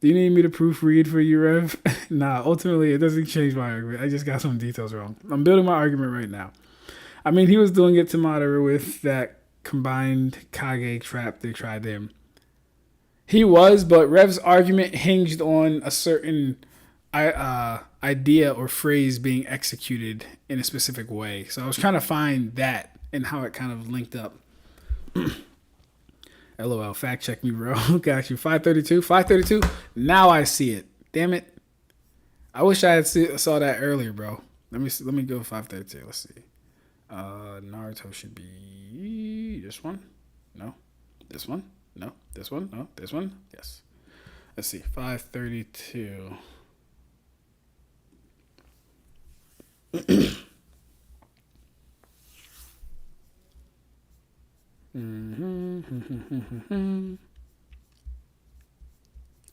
Do you need me to proofread for you, Rev? Nah, ultimately, it doesn't change my argument. I just got some details wrong. I'm building my argument right now. I mean, he was doing it to Madara with that combined Kage trap they tried him. He was, but Rev's argument hinged on a certain idea or phrase being executed in a specific way. So I was trying to find that and how it kind of linked up. LOL, fact check me, bro. Got you. 532. 532. Now I see it. Damn it. I wish I had saw that earlier, bro. Let me go 532. Let's see. Naruto should be this one. No. This one. No. This one. No. This one. Yes. Let's see. 532.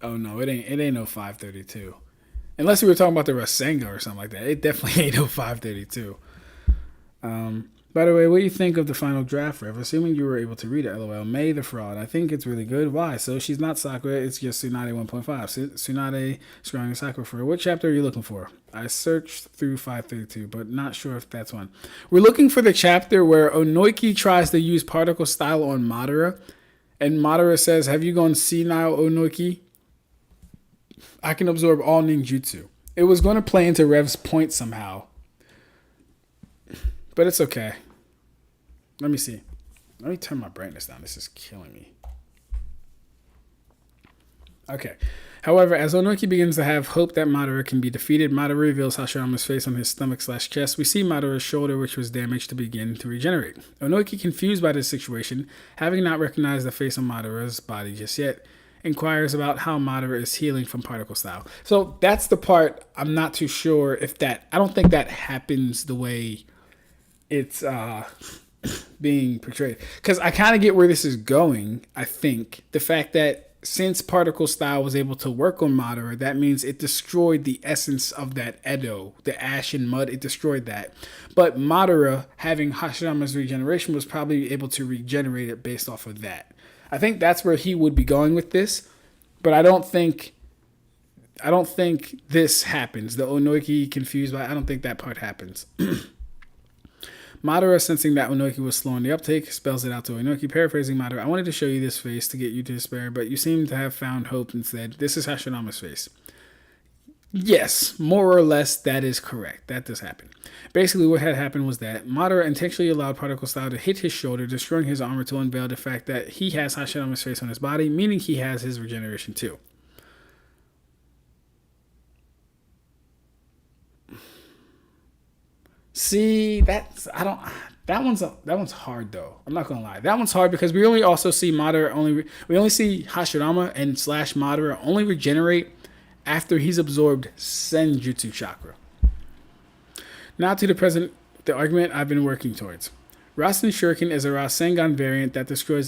Oh no, it ain't no 532. Unless we were talking about the Rasengan or something like that. It definitely ain't no 532. By the way, what do you think of the final draft, Rev? Assuming you were able to read it, LOL. May the fraud. I think it's really good. Why? So she's not Sakura, it's just Tsunade 1.5. Tsunade screwing Sakura for. What chapter are you looking for? I searched through 532, but not sure if that's one. We're looking for the chapter where Onoiki tries to use particle style on Madara, and Madara says, have you gone senile, Onoiki? I can absorb all ninjutsu. It was going to play into Rev's point somehow, but it's okay. Let me see. Let me turn my brightness down. This is killing me. Okay. However, as Onoiki begins to have hope that Madara can be defeated, Madara reveals Hashirama's face on his stomach/chest. We see Madara's shoulder, which was damaged, to begin to regenerate. Onoiki, confused by this situation, having not recognized the face on Madara's body just yet, inquires about how Madara is healing from particle style. So that's the part I'm not too sure if that... I don't think that happens the way it's being portrayed. Because I kind of get where this is going, I think. The fact that since particle style was able to work on Madara, that means it destroyed the essence of that Edo, the ash and mud, it destroyed that. But Madara, having Hashirama's regeneration, was probably able to regenerate it based off of that. I think that's where he would be going with this, but I don't think this happens. The Onoiki confused by, I don't think that part happens. Madara, sensing that Onoiki was slow on the uptake, spells it out to Onoiki, paraphrasing Madara. I wanted to show you this face to get you to despair, but you seem to have found hope instead. This is Hashirama's face. Yes, more or less, that is correct. That does happen. Basically, what had happened was that Madara intentionally allowed particle style to hit his shoulder, destroying his armor to unveil the fact that he has Hashirama's face on his body, meaning he has his regeneration too. See, that one's hard though. I'm not gonna lie. That one's hard because we only also see Madara we only see Hashirama and / Madara only regenerate after he's absorbed Senjutsu chakra. Now to the argument I've been working towards. Rasen Shuriken is a Rasengan variant that destroys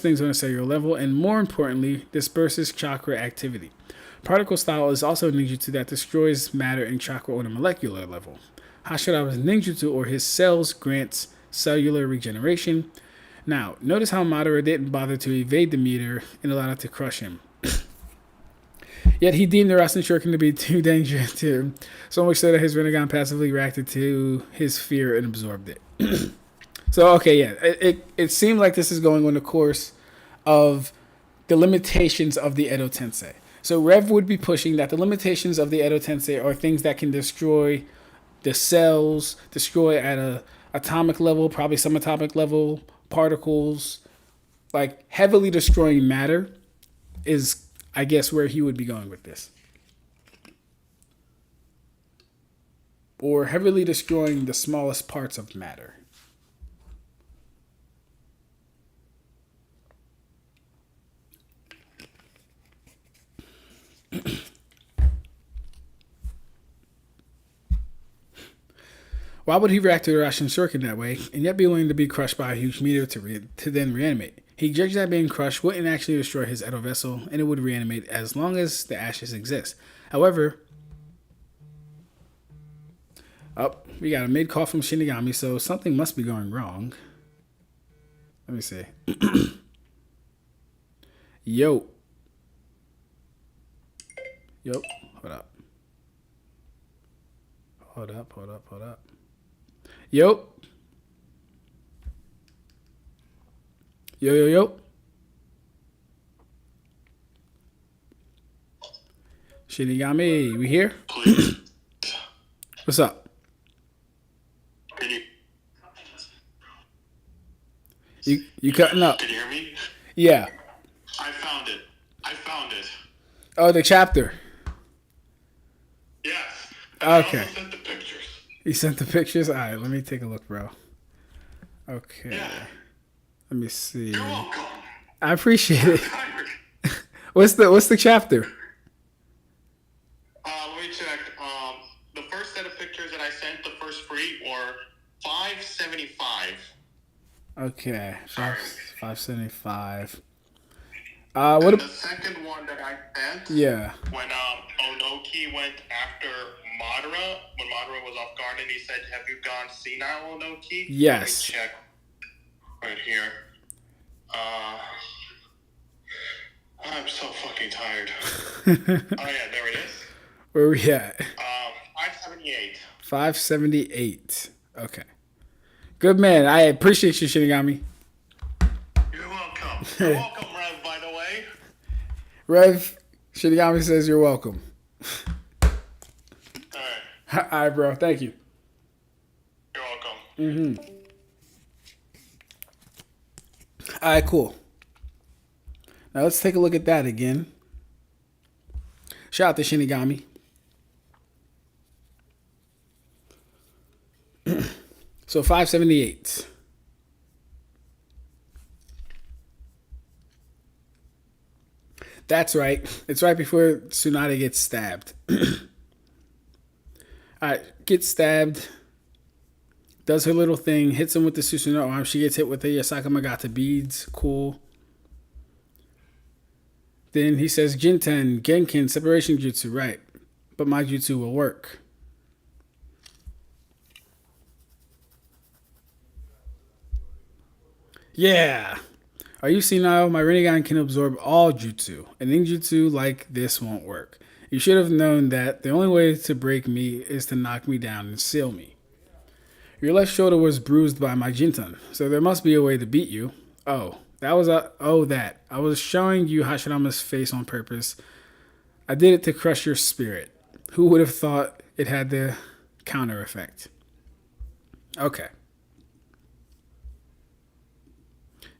things on a cellular level and, more importantly, disperses chakra activity. Particle style is also a ninjutsu that destroys matter and chakra on a molecular level. Hashirama's ninjutsu, or his cells, grants cellular regeneration. Now, notice how Madara didn't bother to evade the meteor and allowed it to crush him. Yet he deemed the Rasen Shuriken to be too dangerous to him, so much so that his Rinnegan passively reacted to his fear and absorbed it. So, okay, yeah, it seemed like this is going on the course of the limitations of the Edo Tensei. So Rev would be pushing that the limitations of the Edo Tensei are things that can destroy the cells, destroy at a atomic level, probably subatomic level, particles, like heavily destroying matter is, I guess, where he would be going with this. or heavily destroying the smallest parts of matter. Why would he react to the Rasen Shuriken that way, and yet be willing to be crushed by a huge meteor to then reanimate? He judged that being crushed wouldn't actually destroy his Edo vessel, and it would reanimate as long as the ashes exist. However, we got a mid-call from Shinigami, so something must be going wrong. Let me see. Yo. Hold up. Hold up. Yo. Shinigami, we here? Please. What's up? Can You cutting up? you hear me? Yeah. I found it. Oh, the chapter. Yes. Okay. I also sent the pictures. You sent the pictures? All right, let me take a look, bro. Okay. Yeah. Let me see. You're welcome. I appreciate it. Tired. What's the chapter? Let me check. The first set of pictures that I sent, the first three, were 575. Okay. 575. And What? the second one that I sent, Yeah. when Onoki went after Madara, when Madara was off guard, and he said, "Have you gone senile, Onoki?" Yes. Let me check right here. I'm so fucking tired. Oh yeah, there it is. Where we at? 578. 578. Okay. Good man. I appreciate you, Shinigami. You're welcome. You're welcome, Rev, by the way. Rev, Shinigami says you're welcome. Alright. All right, bro. Thank you. You're welcome. All right, cool. Now let's take a look at that again. Shout out to Shinigami. So 578. That's right. It's right before Tsunade gets stabbed. Alright, gets stabbed. Does her little thing. Hits him with the Susanoo arm. She gets hit with the Yasaka Magata beads. Cool. Then he says, Jinten, Genkin, separation jutsu. Right. But my jutsu will work. Yeah. Are you senile? My Rinnegan can absorb all jutsu. An ninjutsu like this won't work. You should have known that the only way to break me is to knock me down and seal me. Your left shoulder was bruised by my Jinten, so there must be a way to beat you. Oh, that was that. I was showing you Hashirama's face on purpose. I did it to crush your spirit. Who would have thought it had the counter effect? Okay.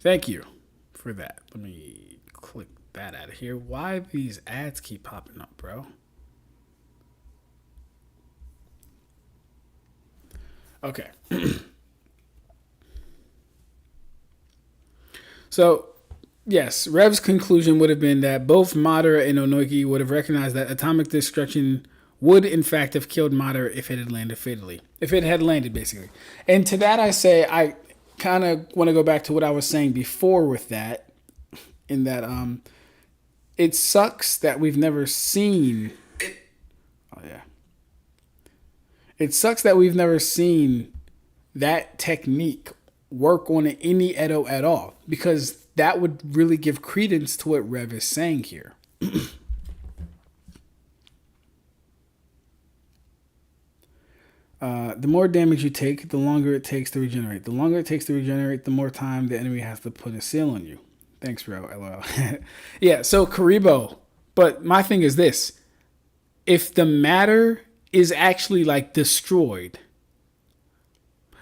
Thank you for that. Let me click that out of here. Why these ads keep popping up, bro? Okay. So, yes, Rev's conclusion would have been that both Madara and Onoki would have recognized that atomic destruction would, in fact, have killed Madara if it had landed fatally. If it had landed, basically. And to that I say, I kind of want to go back to what I was saying before with that, in that it sucks that we've never seen... It sucks that we've never seen that technique work on any Edo at all, because that would really give credence to what Rev is saying here. The more damage you take, the longer it takes to regenerate. The longer it takes to regenerate, the more time the enemy has to put a seal on you. Thanks, bro. LOL. Yeah, so Karibo. But my thing is this. If the matter is actually like destroyed,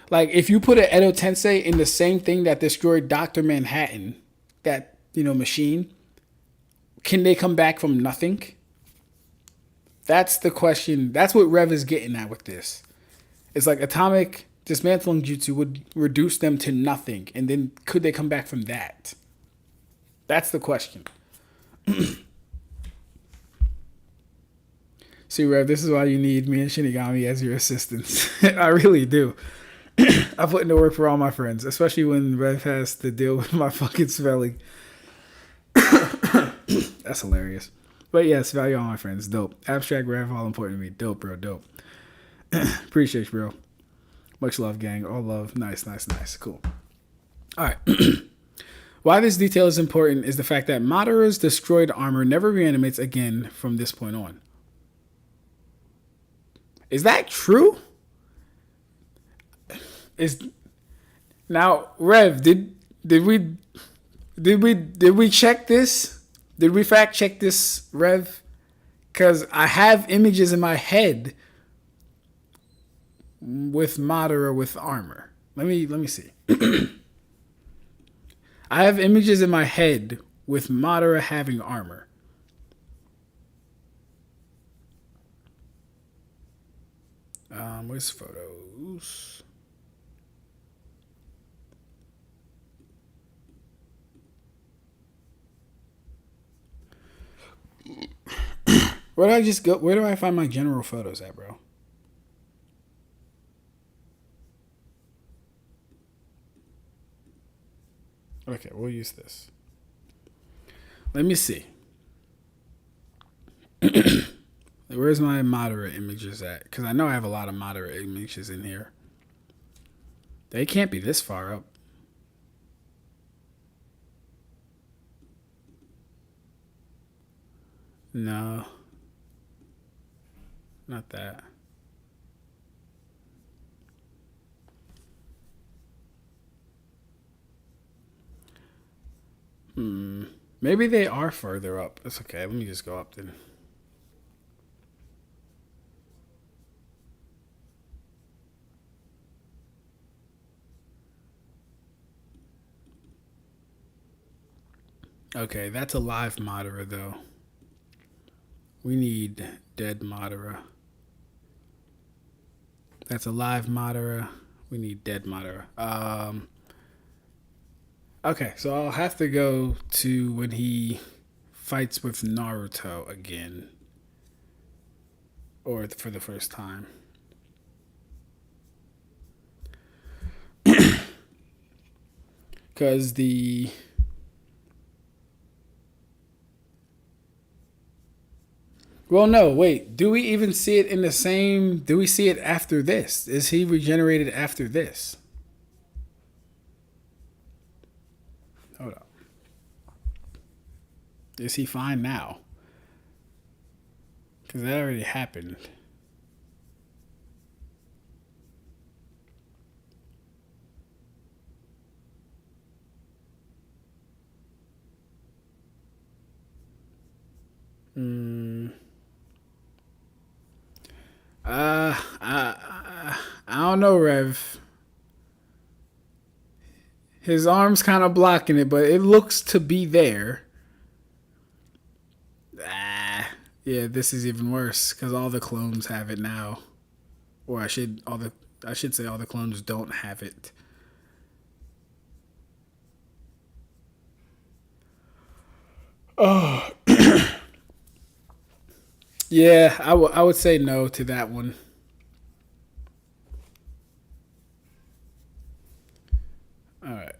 like if you put an Edo Tensei in the same thing that destroyed Dr. Manhattan, that, machine, can they come back from nothing? That's the question. That's what Rev is getting at with this. It's like atomic dismantling jutsu would reduce them to nothing, and then could they come back from that? That's the question. See, Rev, this is why you need me and Shinigami as your assistants. I really do. I put in the work for all my friends, especially when Rev has to deal with my fucking spelling. That's hilarious. But yes, value all my friends. Dope. Ab-Stract, Rev, all important to me. Dope, bro. Dope. Appreciate you, bro. Much love, gang. All love. Nice. Cool. All right. Why this detail is important is the fact that Madara's destroyed armor never reanimates again from this point on. Is that true? Now, Rev, did we check this? Did we fact check this, Rev? Because I have images in my head with Madara with armor. Let me see. I have images in my head with Madara having armor. Where's photos? Where do I just go? Where do I find my general photos at, bro? Okay, we'll use this. Let me see. Where's my Madara images at? Because I know I have a lot of Madara images in here. They can't be this far up. No. Not that. Maybe they are further up. That's okay. Let me just go up then. Okay, that's a live Madara though. We need dead Madara. That's a live Madara. We need dead Madara. Okay, so I'll have to go to when he fights with Naruto again. Or for the first time. Because the... Well, no, wait. Do we even see it in the same... Do we see it after this? Is he regenerated after this? Hold up. Is he fine now? Because that already happened. I don't know, Rev. His arm's kind of blocking it, but it looks to be there. Yeah, this is even worse because all the clones have it now, or I should say all the clones don't have it. Oh, yeah, I would say no to that one. All right.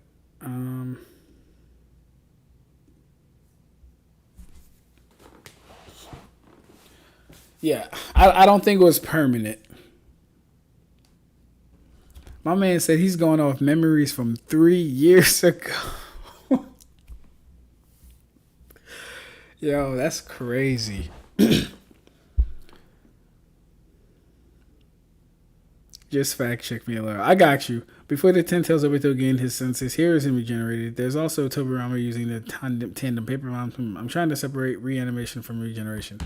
Yeah, I don't think it was permanent. My man said he's going off memories from 3 years ago. Yo, that's crazy. Just fact check me alert. I got you. Before the Ten Tails Obito gained his senses, here is him regenerated. There's also Tobirama using the tandem paper bomb. I'm trying to separate reanimation from regeneration.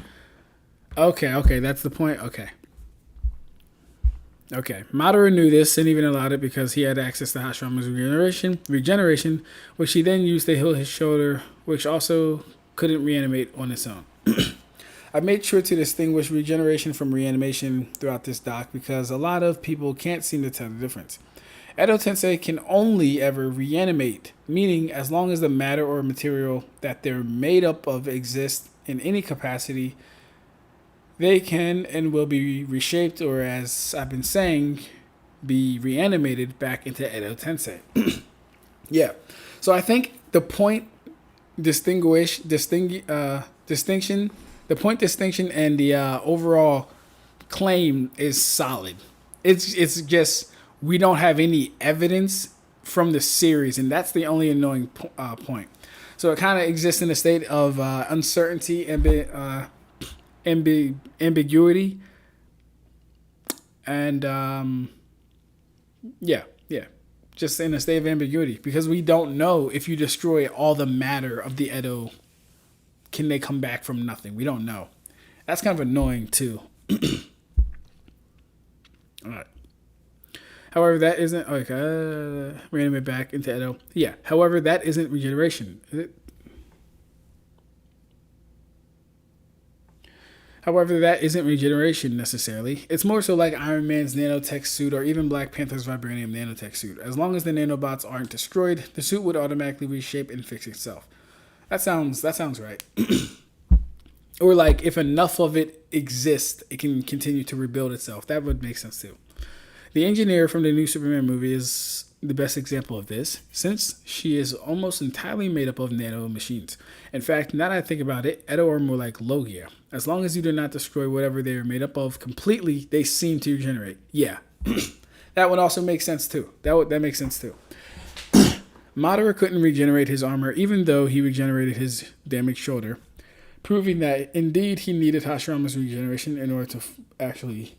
Okay, that's the point. Okay. Madara knew this and even allowed it because he had access to Hashirama's regeneration, which he then used to heal his shoulder, which also couldn't reanimate on its own. I made sure to distinguish regeneration from reanimation throughout this doc because a lot of people can't seem to tell the difference. Edo Tensei can only ever reanimate, meaning as long as the matter or material that they're made up of exists in any capacity, they can and will be reshaped, or as I've been saying, be reanimated back into Edo Tensei. Yeah. So I think the point distinction, the point distinction and the overall claim is solid. It's just we don't have any evidence from the series, and that's the only annoying point. So it kind of exists in a state of uncertainty and ambiguity, and yeah, just in a state of ambiguity because we don't know if you destroy all the matter of the Edo, can they come back from nothing? We don't know. That's kind of annoying too. All right. However, that isn't reanimate back into Edo. Yeah. However, that isn't regeneration. Is it? However, that isn't regeneration necessarily. It's more so like Iron Man's nanotech suit or even Black Panther's vibranium nanotech suit. As long as the nanobots aren't destroyed, the suit would automatically reshape and fix itself. That sounds right. Or like if enough of it exists, it can continue to rebuild itself. That would make sense too. The engineer from the new Superman movie is the best example of this, since she is almost entirely made up of nano machines. In fact, now that I think about it, Edo are more like Logia. As long as you do not destroy whatever they are made up of completely, they seem to regenerate. Yeah, that would also make sense too. That makes sense too. Madara couldn't regenerate his armor, even though he regenerated his damaged shoulder, proving that indeed he needed Hashirama's regeneration in order to actually,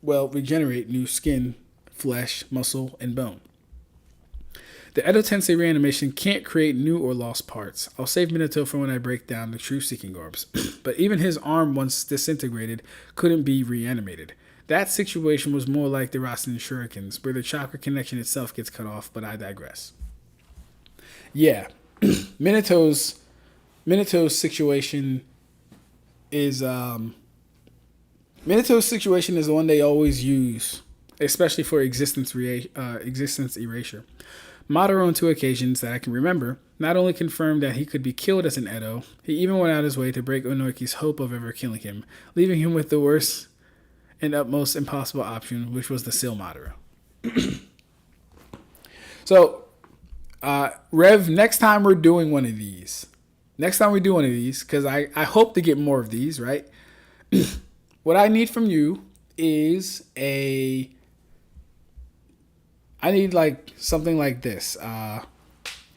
regenerate new skin, flesh, muscle, and bone. The Edo Tensei reanimation can't create new or lost parts. I'll save Minato for when I break down the true Seeking Orbs. But even his arm, once disintegrated, couldn't be reanimated. That situation was more like the Rasen Shurikens, where the chakra connection itself gets cut off, but I digress. Yeah, Minato's situation is the one they always use, especially for existence erasure. Madara on 2 occasions that I can remember not only confirmed that he could be killed as an Edo, he even went out his way to break Onoiki's hope of ever killing him, leaving him with the worst and utmost impossible option, which was to seal Madara. So, Rev, next time we're doing one of these, because I hope to get more of these, right? What I need from you is I need like something like this.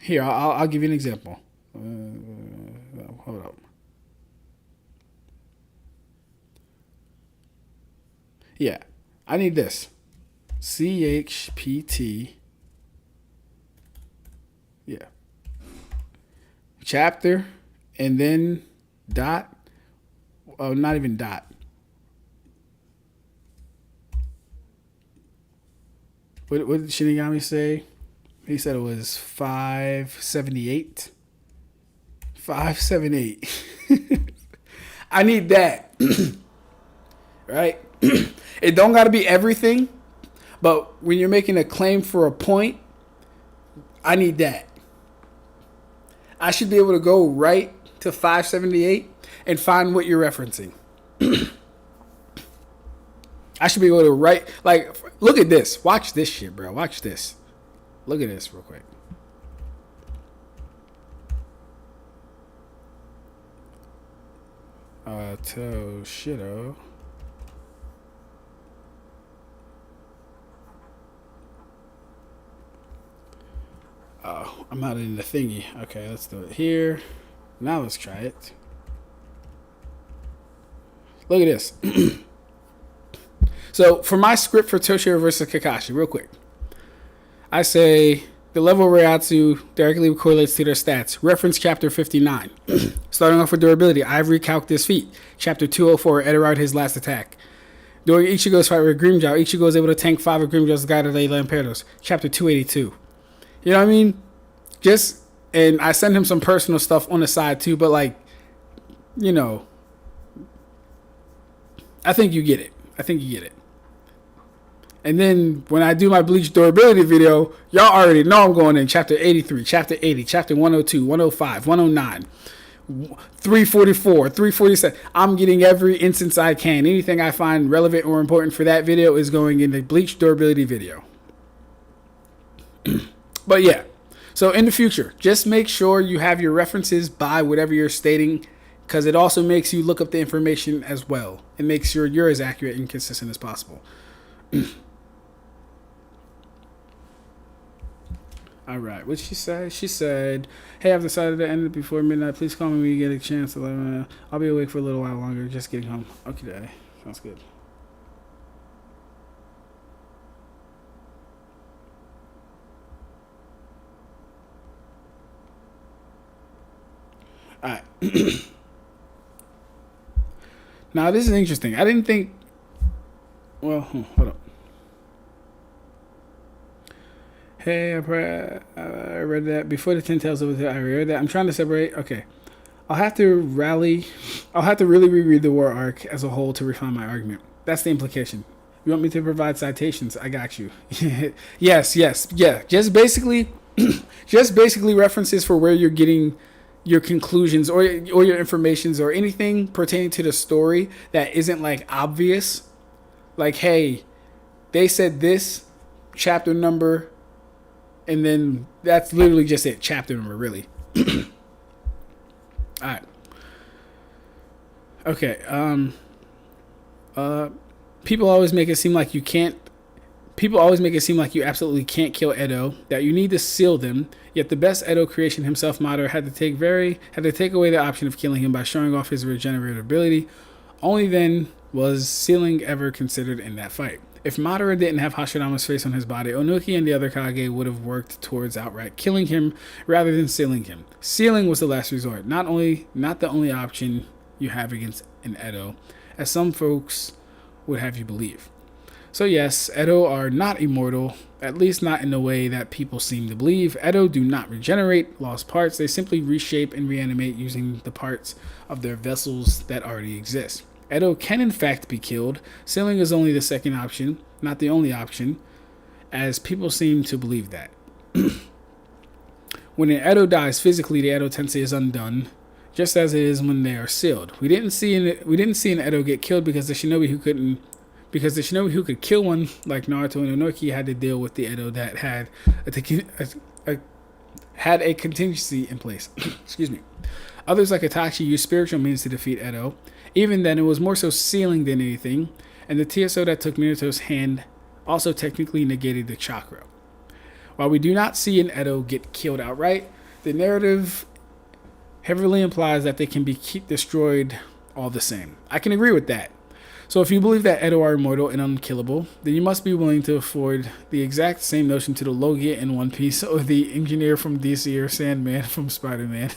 Here, I'll give you an example. Hold up. Yeah, I need this. CHPT. Yeah. Chapter, and then dot. Oh, not even dot. What did Shinigami say? He said it was 578. 578. I need that. Right? It don't got to be everything, but when you're making a claim for a point, I need that. I should be able to go right to 578 and find what you're referencing. I should be able to write, like, look at this. Watch this shit, bro. Watch this. Look at this real quick. Shito. Oh, I'm out in the thingy. Okay, let's do it here. Now let's try it. Look at this. So, for my script for Toshiro versus Kakashi, real quick. I say the level of Reiatsu directly correlates to their stats. Reference chapter 59. Starting off with durability, Ivory calced his feat. Chapter 204, Edoard his last attack. During Ichigo's fight with Grimmjow, Ichigo was able to tank 5 of Grimmjow's Guide of the Lamperos. Chapter 282. You know what I mean? And I send him some personal stuff on the side too, but like, you know, I think you get it. I think you get it. And then when I do my Bleach durability video, y'all already know I'm going in chapter 83, chapter 80, chapter 102, 105, 109, 344, 347. I'm getting every instance I can. Anything I find relevant or important for that video is going in the Bleach durability video. But yeah, so in the future, just make sure you have your references by whatever you're stating, because it also makes you look up the information as well. It makes sure you're as accurate and consistent as possible. All right, what'd she say? She said, hey, I've decided to end it before midnight. Please call me when you get a chance. I'll be awake for a little while longer. Just getting home. Okay, Daddy. Sounds good. All right. Now, this is interesting. I didn't think... Well, hold up. Hey, I read that. Before the 10 Tales over there, I read that. I'm trying to separate. Okay. I'll have to really reread the war arc as a whole to refine my argument. That's the implication. You want me to provide citations? I got you. Yes. Yeah. Just basically references for where you're getting your conclusions or your informations or anything pertaining to the story that isn't like obvious. Like, hey, they said this, chapter number, and then that's literally just it. Chapter number, really. All right. Okay. People always make it seem like you can't. People always make it seem like you absolutely can't kill Edo. That you need to seal them. Yet the best Edo creation himself, Madara, had to take away the option of killing him by showing off his regenerative ability. Only then was sealing ever considered in that fight. If Madara didn't have Hashirama's face on his body, Onuki and the other Kage would have worked towards outright killing him rather than sealing him. Sealing was the last resort, not the only option you have against an Edo, as some folks would have you believe. So yes, Edo are not immortal, at least not in the way that people seem to believe. Edo do not regenerate lost parts, they simply reshape and reanimate using the parts of their vessels that already exist. Edo can in fact be killed. Sealing is only the second option, not the only option, as people seem to believe that. When an Edo dies physically, the Edo Tensei is undone, just as it is when they are sealed. We didn't see an Edo get killed because the shinobi who could kill one like Naruto and Inoki had to deal with the Edo that had a contingency in place. Excuse me. Others like Itachi used spiritual means to defeat Edo. Even then, it was more so sealing than anything, and the TSO that took Minato's hand also technically negated the chakra. While we do not see an Edo get killed outright, the narrative heavily implies that they can be destroyed all the same. I can agree with that. So if you believe that Edo are immortal and unkillable, then you must be willing to afford the exact same notion to the Logia in One Piece or the engineer from DC or Sandman from Spider-Man.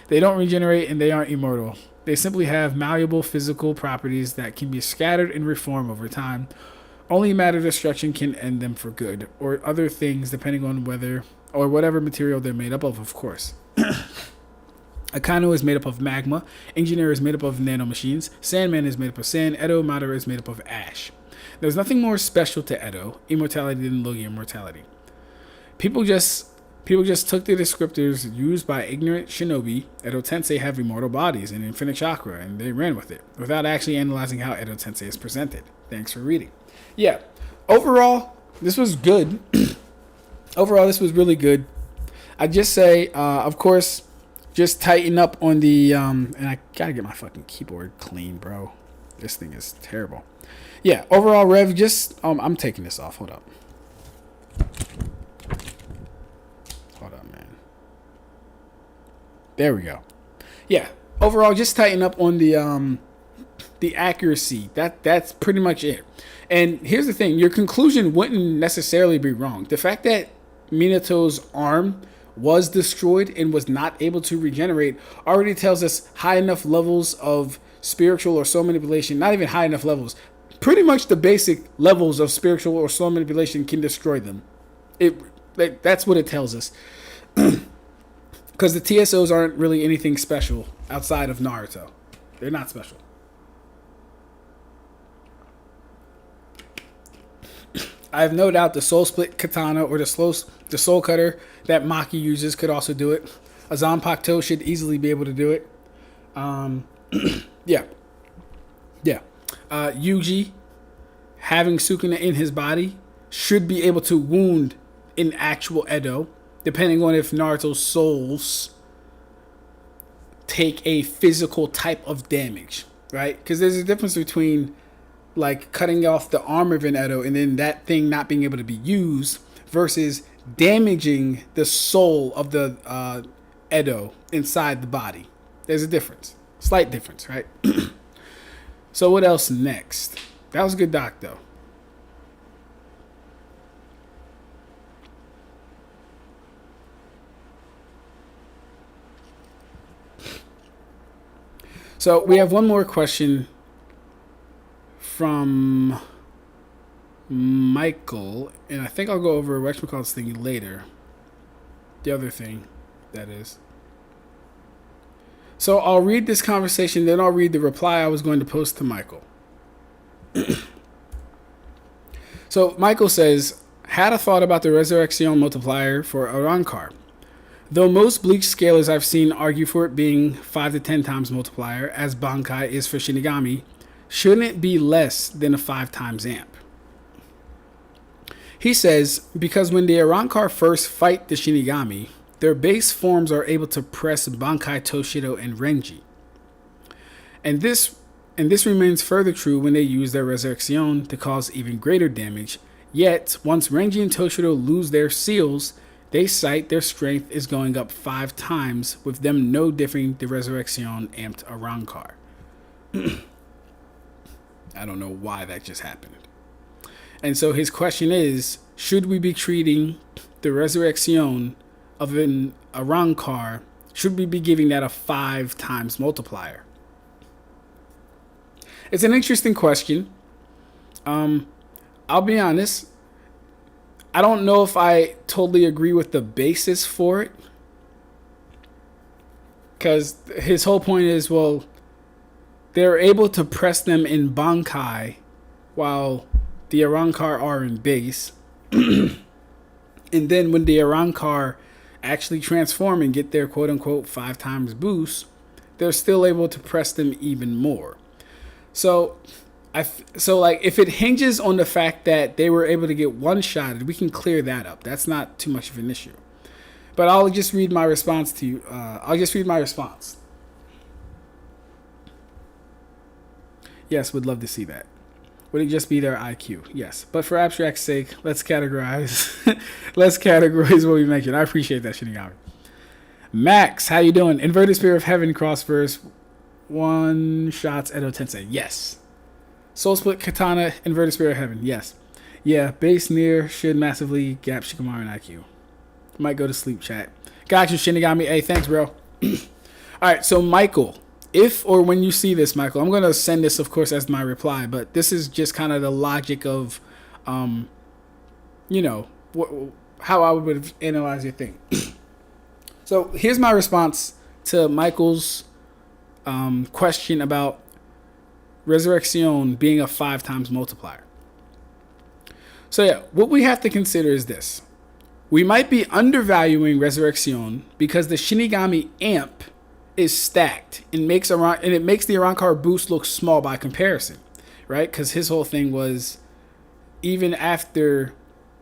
They don't regenerate and they aren't immortal. They simply have malleable physical properties that can be scattered and reformed over time. Only matter destruction can end them for good, or other things depending on whether or whatever material they're made up of course. Akano is made up of magma, Engineer is made up of nanomachines, Sandman is made up of sand, Edo Madara is made up of ash. There's nothing more special to Edo immortality than Logia immortality. People just took the descriptors used by ignorant shinobi. Edo Tensei have immortal bodies and infinite chakra, and they ran with it, without actually analyzing how Edo Tensei is presented. Thanks for reading. Yeah, overall, this was good. Overall, this was really good. I just say, of course, just tighten up on the, and I gotta get my fucking keyboard clean, bro. This thing is terrible. Yeah, overall, Rev, just, I'm taking this off. Hold up. There we go. Yeah. Overall, just tighten up on the accuracy. That's pretty much it. And here's the thing: your conclusion wouldn't necessarily be wrong. The fact that Minato's arm was destroyed and was not able to regenerate already tells us high enough levels of spiritual or soul manipulation. Not even high enough levels. Pretty much the basic levels of spiritual or soul manipulation can destroy them. That's what it tells us. Because the TSOs aren't really anything special outside of Naruto. They're not special. I have no doubt the soul split katana or the soul cutter that Maki uses could also do it. A Zanpakuto should easily be able to do it. Yeah. Yuji, having Sukuna in his body, should be able to wound an actual Edo, depending on if Naruto's souls take a physical type of damage, right? Because there's a difference between like cutting off the arm of an Edo and then that thing not being able to be used versus damaging the soul of the Edo inside the body. There's a difference. Slight difference, right? So what else next? That was a good doc, though. So we have one more question from Michael, and I think I'll go over whatchamacallit's thing later. The other thing, that is. So I'll read this conversation, then I'll read the reply I was going to post to Michael. So Michael says, had a thought about the resurrection multiplier for Arrancar. Though most Bleach scalers I've seen argue for it being 5 to 10 times multiplier, as Bankai is for Shinigami, shouldn't it be less than a 5 times amp? He says, because when the Arrancar first fight the Shinigami, their base forms are able to press Bankai, Toshido, and Renji. And this remains further true when they use their Resurrection to cause even greater damage. Yet, once Renji and Toshido lose their seals, they cite their strength is going up 5 times, with them no differing the Resurrection amped Arrancar. I don't know why that just happened. And so his question is, should we be treating the Resurrection of an Arrancar, should we be giving that a 5 times multiplier? It's an interesting question. I'll be honest. I don't know if I totally agree with the basis for it. Because his whole point is, well, they're able to press them in Bankai while the Arrancar are in base. And then when the Arrancar actually transform and get their quote-unquote 5 times boost, they're still able to press them even more. So if it hinges on the fact that they were able to get one-shotted, we can clear that up. That's not too much of an issue. But I'll just read my response to you. Yes, would love to see that. Would it just be their IQ? Yes. But for Ab-Stract's sake, let's categorize. Let's categorize what we mentioned. I appreciate that, Shinigami. Max, how you doing? Inverted Spear of Heaven crossverse. One shots Edo Tensei. Yes. Soul Split Katana, Inverted Spear of Heaven. Yes. Yeah, base near should massively gap Shikamaru and IQ. Might go to sleep, chat. Got you, Shinigami. Hey, thanks, bro. Alright, so Michael, if or when you see this, Michael, I'm going to send this, of course, as my reply, but this is just kind of the logic of, how I would analyze your thing. So here's my response to Michael's question about Resurrection being a 5 times multiplier. So yeah, what we have to consider is this. We might be undervaluing Resurrection because the Shinigami amp is stacked and it makes the Arrancar boost look small by comparison, right? Because his whole thing was even after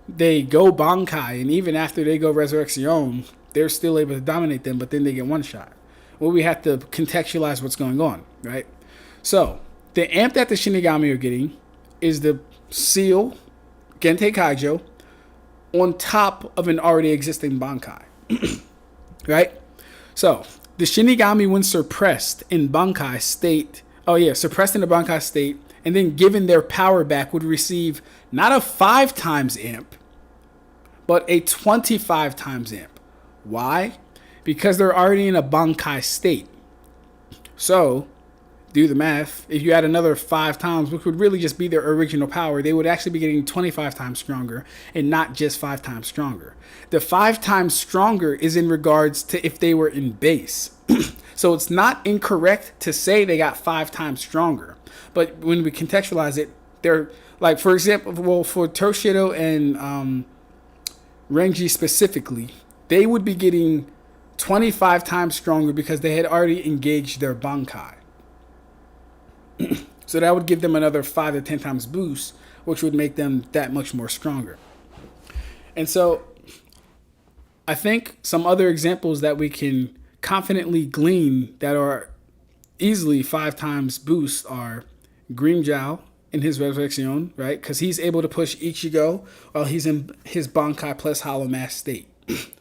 they go Bankai and even after they go Resurrection, they're still able to dominate them, but then they get one shot. Well, we have to contextualize what's going on, right? So the amp that the Shinigami are getting is the seal Gentei Kaijo on top of an already existing Bankai, right? So the Shinigami, when suppressed in Bankai state, suppressed in the Bankai state, and then given their power back, would receive not a 5 times amp, but a 25 times amp. Why? Because they're already in a Bankai state. So, do the math. If you add another 5 times, which would really just be their original power, they would actually be getting 25 times stronger and not just 5 times stronger. The 5 times stronger is in regards to if they were in base. So it's not incorrect to say they got 5 times stronger. But when we contextualize it, They're like, for example, well, for Toshido and Renji specifically, they would be getting 25 times stronger because they had already engaged their Bankai. So that would give them another 5 to 10 times boost, which would make them that much more stronger. And so I think some other examples that we can confidently glean that are easily 5 times boost are Grimmjow in his Resurrection, right? Because he's able to push Ichigo while he's in his Bankai plus Hollow Mask state.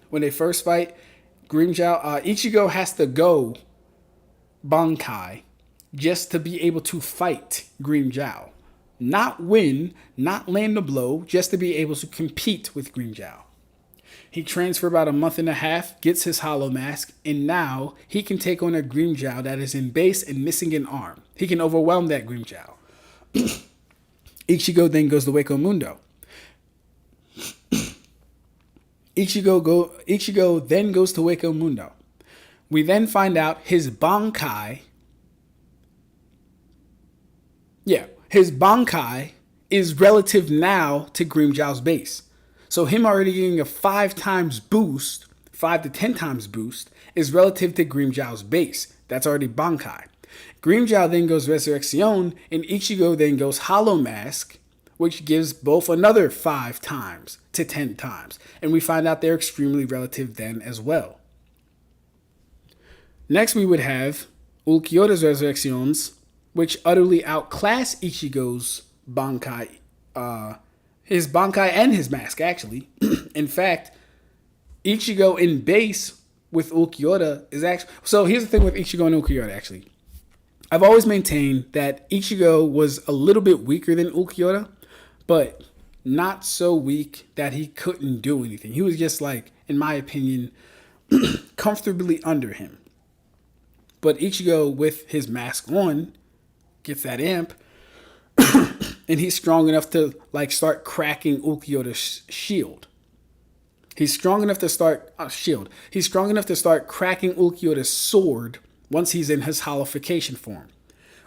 When they first fight, Ichigo has to go Bankai just to be able to fight Grimmjow. Not win, not land a blow, just to be able to compete with Grimmjow. He trains for about a month and a half, gets his Hollow Mask, and now he can take on a Grimmjow that is in base and missing an arm. He can overwhelm that Grimmjow. Ichigo then goes to Wako Mundo. Ichigo then goes to Wako Mundo. We then find out his Bankai. His Bankai is relative now to Grimmjow's base. So him already getting a 5 times boost, 5 to 10 times boost, is relative to Grimmjow's base. That's already Bankai. Grimmjow then goes Resurrection, and Ichigo then goes Hollow Mask, which gives both another 5 times to 10 times. And we find out they're extremely relative then as well. Next we would have Ulquiorra's Resurrections, which utterly outclass Ichigo's Bankai, his Bankai and his mask, actually. In fact, Ichigo in base with Ulquiorra is actually... So here's the thing with Ichigo and Ulquiorra, actually. I've always maintained that Ichigo was a little bit weaker than Ulquiorra, but not so weak that he couldn't do anything. He was just, like, in my opinion, comfortably under him. But Ichigo, with his mask on, gets that amp, and he's strong enough to like start cracking Ulquiorra's shield. He's strong enough to start He's strong enough to start cracking Ulquiorra's sword once he's in his hollowification form.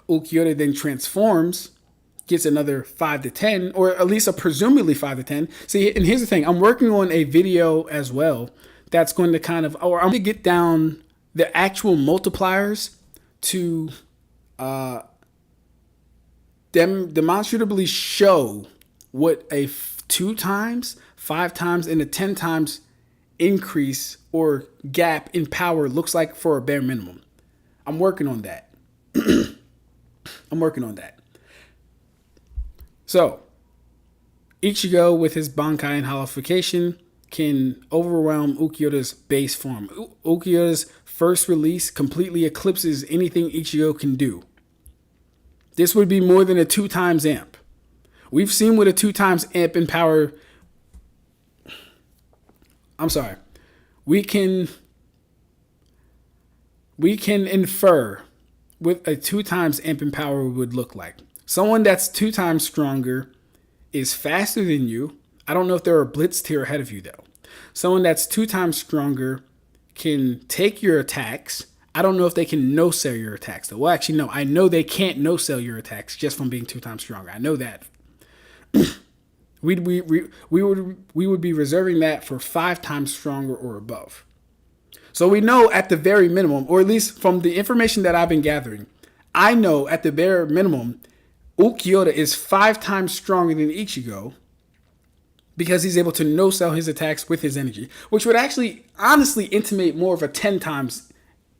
Ulquiorra then transforms, gets another 5 to 10, or at least a presumably 5 to 10. See, and here's the thing: I'm working on a video as well that's going to kind of, or I'm going to get down the actual multipliers to demonstrably show what a 2 times, 5 times, and a 10 times increase or gap in power looks like for a bare minimum. I'm working on that. So, Ichigo with his Bankai and hollowification can overwhelm Ulquiorra's base form. Ulquiorra's first release completely eclipses anything Ichigo can do. This would be more than a 2 times amp. We've seen what a 2 times amp in power... I'm sorry. We can infer what a 2 times amp in power would look like. Someone that's 2 times stronger is faster than you. I don't know if there are blitz tier ahead of you, though. Someone that's 2 times stronger can take your attacks. I don't know if they can no-sell your attacks, though. Well, actually, no. I know they can't no-sell your attacks just from being 2 times stronger. I know that. we would be reserving that for 5 times stronger or above. So we know at the very minimum, or at least from the information that I've been gathering, I know at the bare minimum, Ulquiorra is 5 times stronger than Ichigo because he's able to no-sell his attacks with his energy, which would actually honestly intimate more of a 10 times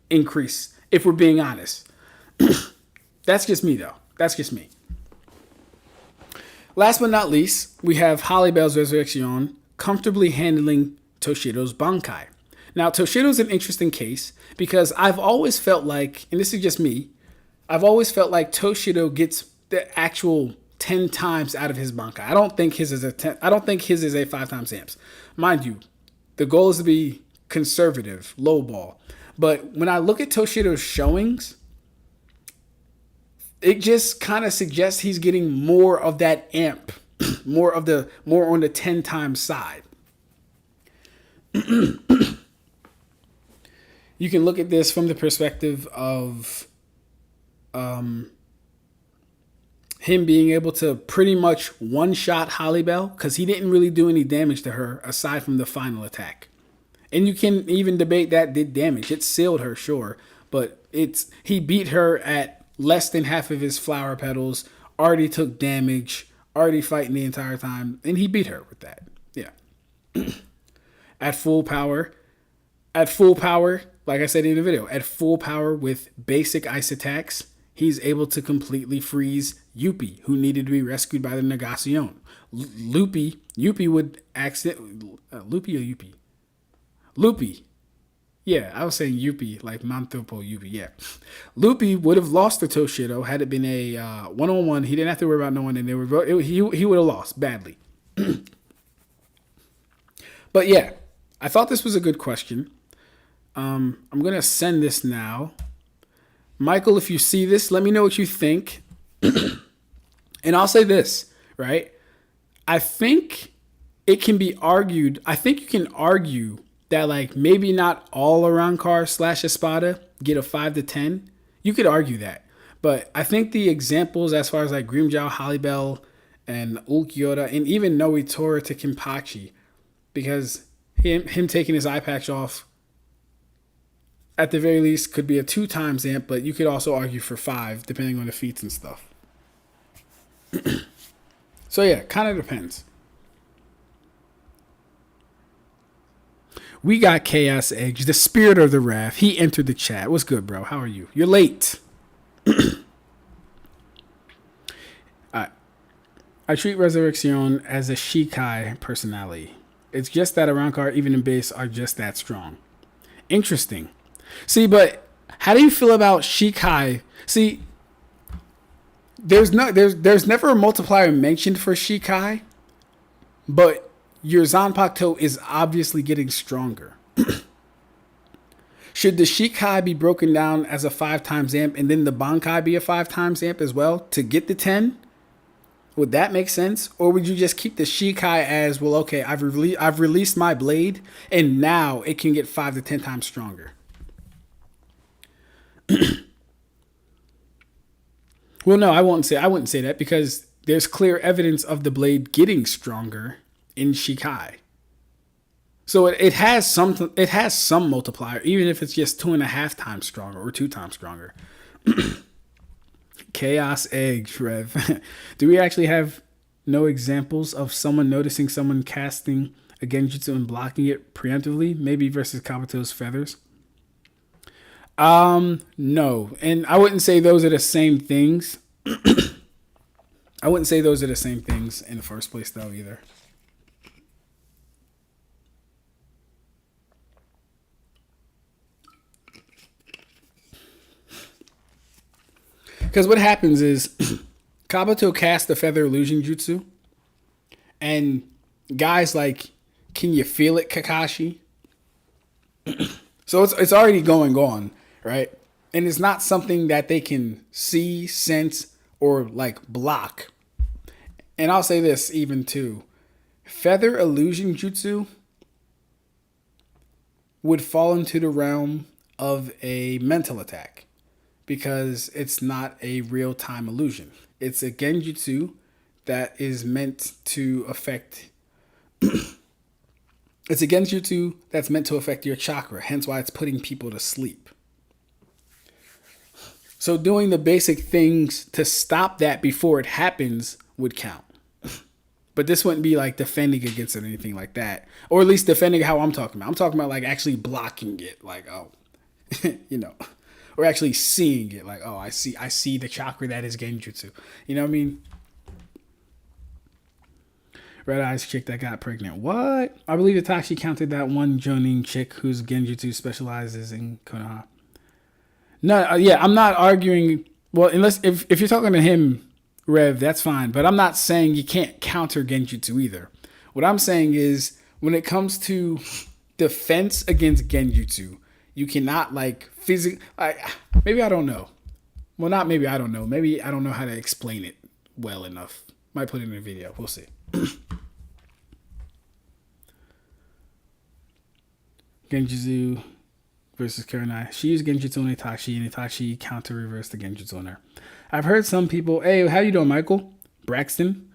increase, if we're being honest. That's just me, though. That's just me. Last but not least, we have Harribel's Resurrection comfortably handling Toshido's Bankai. Now, Toshido's an interesting case because I've always felt like, and this is just me, I've always felt like Toshido gets the actual 10 times out of his Bankai. I don't think his is a 5 times amps. Mind you, the goal is to be conservative, low ball. But when I look at Toshido's showings, it just kind of suggests he's getting more of that amp, more on the 10 times side. You can look at this from the perspective of him him being able to pretty much one-shot Harribel, because he didn't really do any damage to her aside from the final attack. And you can even debate that did damage. It sealed her, sure, but he beat her at less than half of his flower petals, already took damage, already fighting the entire time, and he beat her with that. Yeah. At full power, like I said in the video, at full power with basic ice attacks, he's able to completely freeze Yuppie, who needed to be rescued by the Negacion. Yuppie would accident... Luffy or Yuppie? Luffy. Yeah, I was saying Yuppie, like Mantopo Yuppie, yeah. Luffy would have lost to Toshido had it been a one-on-one. He didn't have to worry about no one, and he would have lost badly. But yeah, I thought this was a good question. I'm going to send this now. Michael, if you see this, let me know what you think. And I'll say this, right? I think it can be argued. I think you can argue that like maybe not all Arrancar / Espada get a 5 to 10. You could argue that. But I think the examples as far as like Grimmjow, Harribel, and Ulquiorra, and even Nnoitra Kenpachi, because him taking his eyepatch off, at the very least, could be a 2 times amp, but you could also argue for 5, depending on the feats and stuff. So yeah, kind of depends. We got Chaos Edge, the spirit of the wrath. He entered the chat. What's good, bro? How are you? You're late. I treat Resurrection as a Shikai personality. It's just that Arrancar, even in base, are just that strong. Interesting. See, but how do you feel about Shikai? See, there's never a multiplier mentioned for Shikai, but your Zanpakuto is obviously getting stronger. Should the Shikai be broken down as a 5 times amp and then the Bankai be a 5 times amp as well to get the 10? Would that make sense? Or would you just keep the Shikai as, well, okay, I've released my blade and now it can get 5 to 10 times stronger? Well, no, I wouldn't say that because there's clear evidence of the blade getting stronger in Shikai. So it has some multiplier, even if it's just 2.5 times stronger or 2 times stronger. Chaos Egg, Rev. Do we actually have no examples of someone noticing someone casting a Genjutsu and blocking it preemptively? Maybe versus Kabuto's feathers? No. And I wouldn't say those are the same things. I wouldn't say those are the same things in the first place, though, either. Because what happens is Kabuto casts the Feather Illusion Jutsu, and guys like, can you feel it, Kakashi? So it's already going on, right? And it's not something that they can see, sense, or like block. And I'll say this even too. Feather Illusion Jutsu would fall into the realm of a mental attack, because it's not a real-time illusion. It's a genjutsu that is meant to affect... It's a genjutsu that's meant to affect your chakra, hence why it's putting people to sleep. So doing the basic things to stop that before it happens would count. But this wouldn't be like defending against it or anything like that. Or at least defending how I'm talking about. I'm talking about like actually blocking it. Like, oh, you know... Or actually seeing it, like, oh, I see the chakra that is genjutsu. You know what I mean? Red Eyes chick that got pregnant. What? I believe Itachi counted that one Jonin chick whose genjutsu specializes in Konoha. No, yeah, I'm not arguing. Well, unless if you're talking to him, Rev, that's fine. But I'm not saying you can't counter genjutsu either. What I'm saying is when it comes to defense against genjutsu, you cannot like physically, maybe I don't know. Well, not maybe I don't know. Maybe I don't know how to explain it well enough. Might put it in a video. We'll see. Genjutsu versus Kurenai. She used Genjutsu on Itachi, and Itachi counter reversed the Genjutsu on her. I've heard some people, hey, how you doing, Michael? Braxton?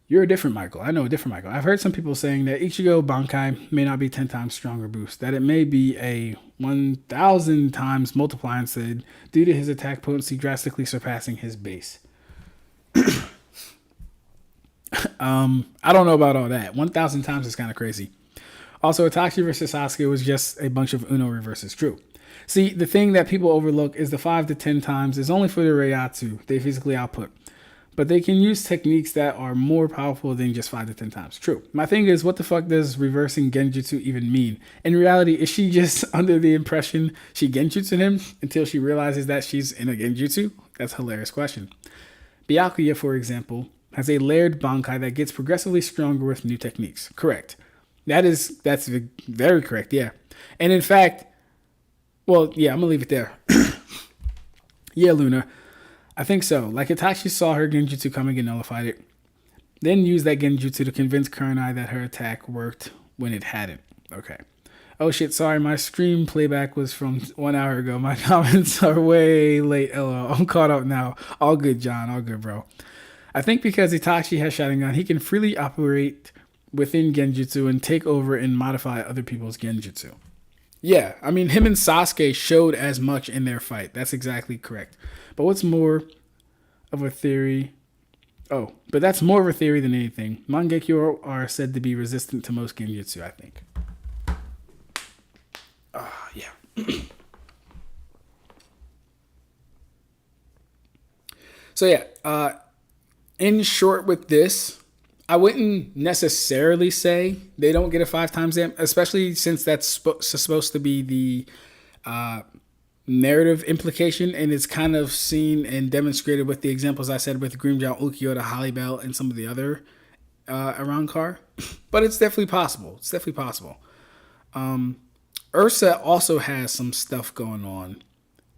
You're a different Michael. I know a different Michael. I've heard some people saying that Ichigo Bankai may not be 10 times stronger boost, that it may be a 1,000 times multiplier instead due to his attack potency drastically surpassing his base. I don't know about all that. 1,000 times is kind of crazy. Also, Itachi versus Sasuke was just a bunch of Uno reverses. True. See, the thing that people overlook is the 5 to 10 times is only for the Reiatsu they physically output. But they can use techniques that are more powerful than just 5 to 10 times. True. My thing is, what the fuck does reversing Genjutsu even mean? In reality, is she just under the impression she Genjutsu'd him until she realizes that she's in a Genjutsu? That's a hilarious question. Byakuya, for example, has a layered Bankai that gets progressively stronger with new techniques. Correct. That's very correct, yeah. And in fact, well, yeah, I'm going to leave it there. Yeah, Luna. I think so. Like Itachi saw her Genjutsu coming and nullified it. Then used that Genjutsu to convince Kurenai that her attack worked when it hadn't. Okay. Oh shit, sorry, my stream playback was from 1 hour ago. My comments are way late. LOL. I'm caught up now. All good, John. All good, bro. I think because Itachi has Sharingan, he can freely operate within Genjutsu and take over and modify other people's Genjutsu. Yeah, I mean, him and Sasuke showed as much in their fight. That's exactly correct. But what's more of a theory? Oh, but that's more of a theory than anything. Mangekyo are said to be resistant to most Genjutsu, I think. Yeah. So yeah, in short with this, I wouldn't necessarily say they don't get a 5 times damp, especially since that's supposed to be the narrative implication, and it's kind of seen and demonstrated with the examples I said with Grimmjow, Ulquiorra, Harribel, and some of the other Arrancar. But it's definitely possible. It's definitely possible. Ursa also has some stuff going on,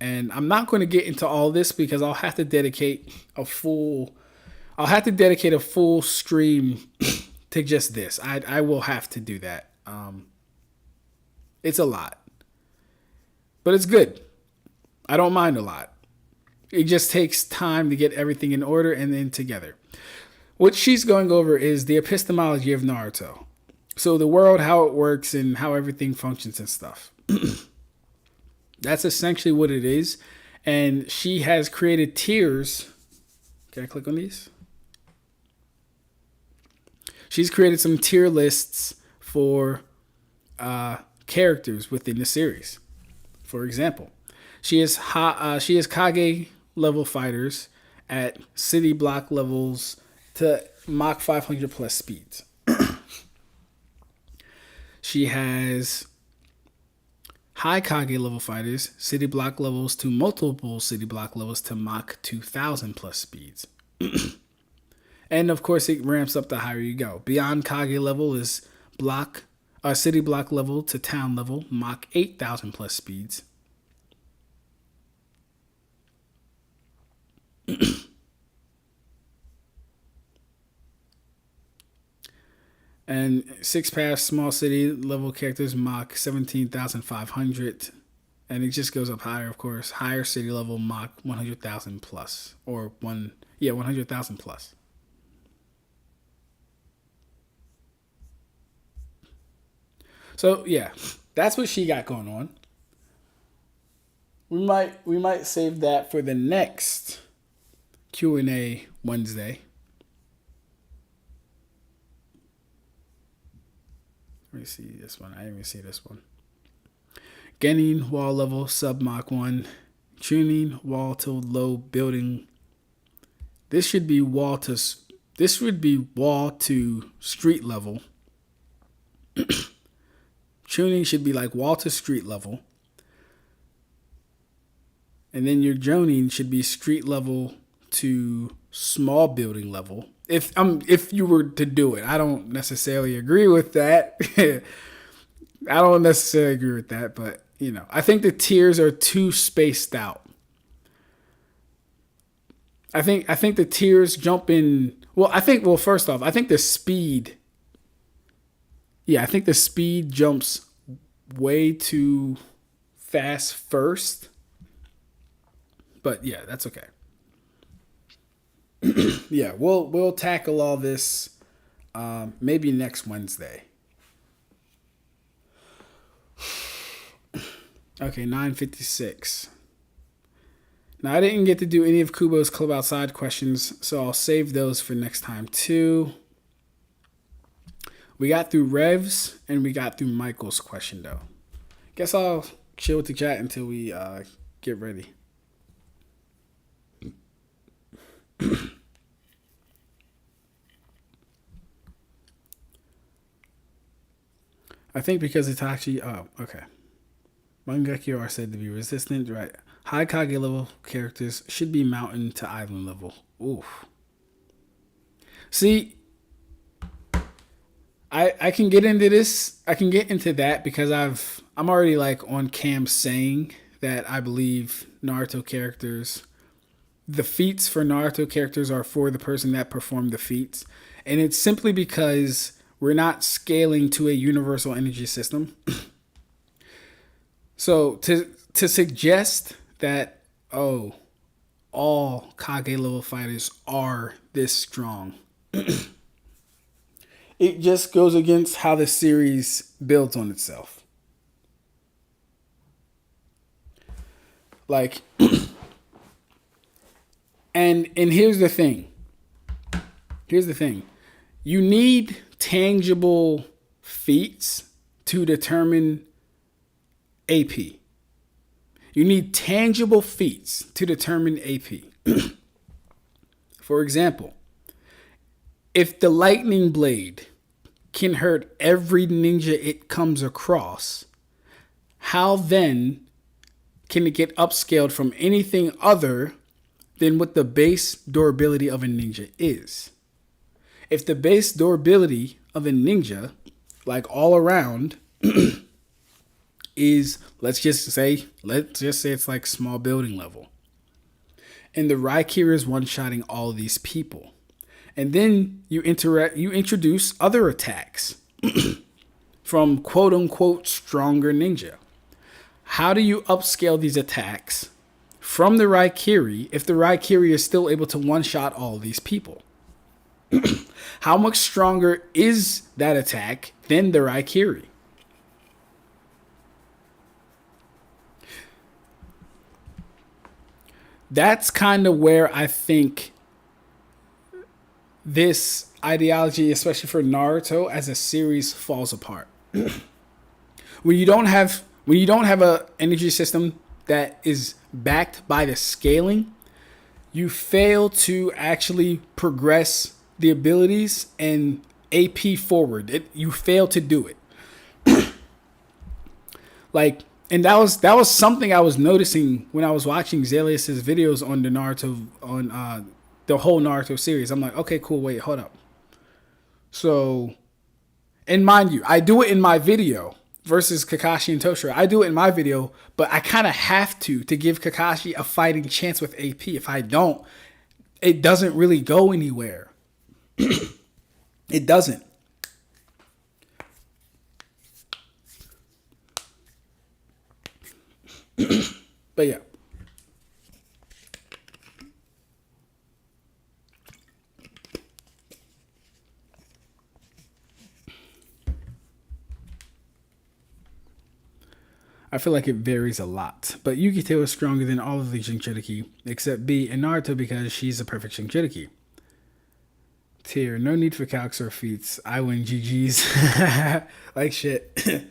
and I'm not going to get into all this because I'll have to dedicate a full stream to just this. I will have to do that. It's a lot, but it's good. I don't mind a lot. It just takes time to get everything in order and then together. What she's going over is the epistemology of Naruto. So the world, how it works, and how everything functions and stuff. That's essentially what it is. And she has created tiers. Can I click on these? She's created some tier lists for characters within the series. For example, she has Kage level fighters at city block levels to Mach 500 plus speeds. She has high Kage level fighters, city block levels to multiple city block levels to Mach 2000 plus speeds. And of course, it ramps up the higher you go. Beyond Kage level is city block level to town level, Mach 8000 plus speeds. And 6 pass small city level characters, Mach 17,500. And it just goes up higher, of course. Higher city level, Mach 100,000 plus. 100,000 plus. So yeah, that's what she got going on. We might save that for the next Q&A Wednesday. Let me see this one. I didn't even see this one. Genin wall level sub Mach 1. Tuning wall to low building. This should be wall to street level. Tuning should be like wall to street level. And then your Jonin should be street level to small building level. If you were to do it, I don't necessarily agree with that. But I think the tiers are too spaced out. I think the tiers jump in. First off, I think the speed. Yeah, I think the speed jumps way too fast first. But yeah, that's okay. Yeah, we'll tackle all this maybe next Wednesday. Okay, 9:56. Now I didn't get to do any of Kubo's Club Outside questions, so I'll save those for next time too. We got through Rev's and we got through Michael's question though. Guess I'll chill with the chat until we get ready. I think because Itachi. Oh, okay. Mangekyo are said to be resistant, right? High Kage level characters should be mountain to island level. Oof. See, I can get into this. I can get into that because I'm already like on cam saying that I believe Naruto characters, the feats for Naruto characters are for the person that performed the feats, and it's simply because we're not scaling to a universal energy system. So to suggest that all Kage level fighters are this strong, it just goes against how the series builds on itself. Like, and here's the thing. You need tangible feats to determine AP. You need tangible feats to determine AP. For example, if the lightning blade can hurt every ninja it comes across, how then can it get upscaled from anything other than what the base durability of a ninja is? If the base durability of a ninja, like all around, is let's just say it's like small building level, and the Raikiri is one-shotting all of these people, and then you introduce other attacks from quote unquote stronger ninja. How do you upscale these attacks from the Raikiri if the Raikiri is still able to one-shot all these people? How much stronger is that attack than the Raikiri? That's kind of where I think this ideology, especially for Naruto as a series, falls apart. When you don't have a energy system that is backed by the scaling, you fail to actually progress the abilities and AP forward. You fail to do it. Like, and that was something I was noticing when I was watching Zelius's videos on the Naruto, on the whole Naruto series. I'm like, okay, cool, wait, hold up. So, and mind you, I do it in my video versus Kakashi and Toshiro. I do it in my video, but I kind of have to give Kakashi a fighting chance with AP. If I don't, it doesn't really go anywhere. It doesn't. But yeah. I feel like it varies a lot, but Yukito is stronger than all of the Jinchuriki except B and Naruto because she's a perfect Jinchuriki. Tier, no need for calcs or feats. I win GG's. Like shit.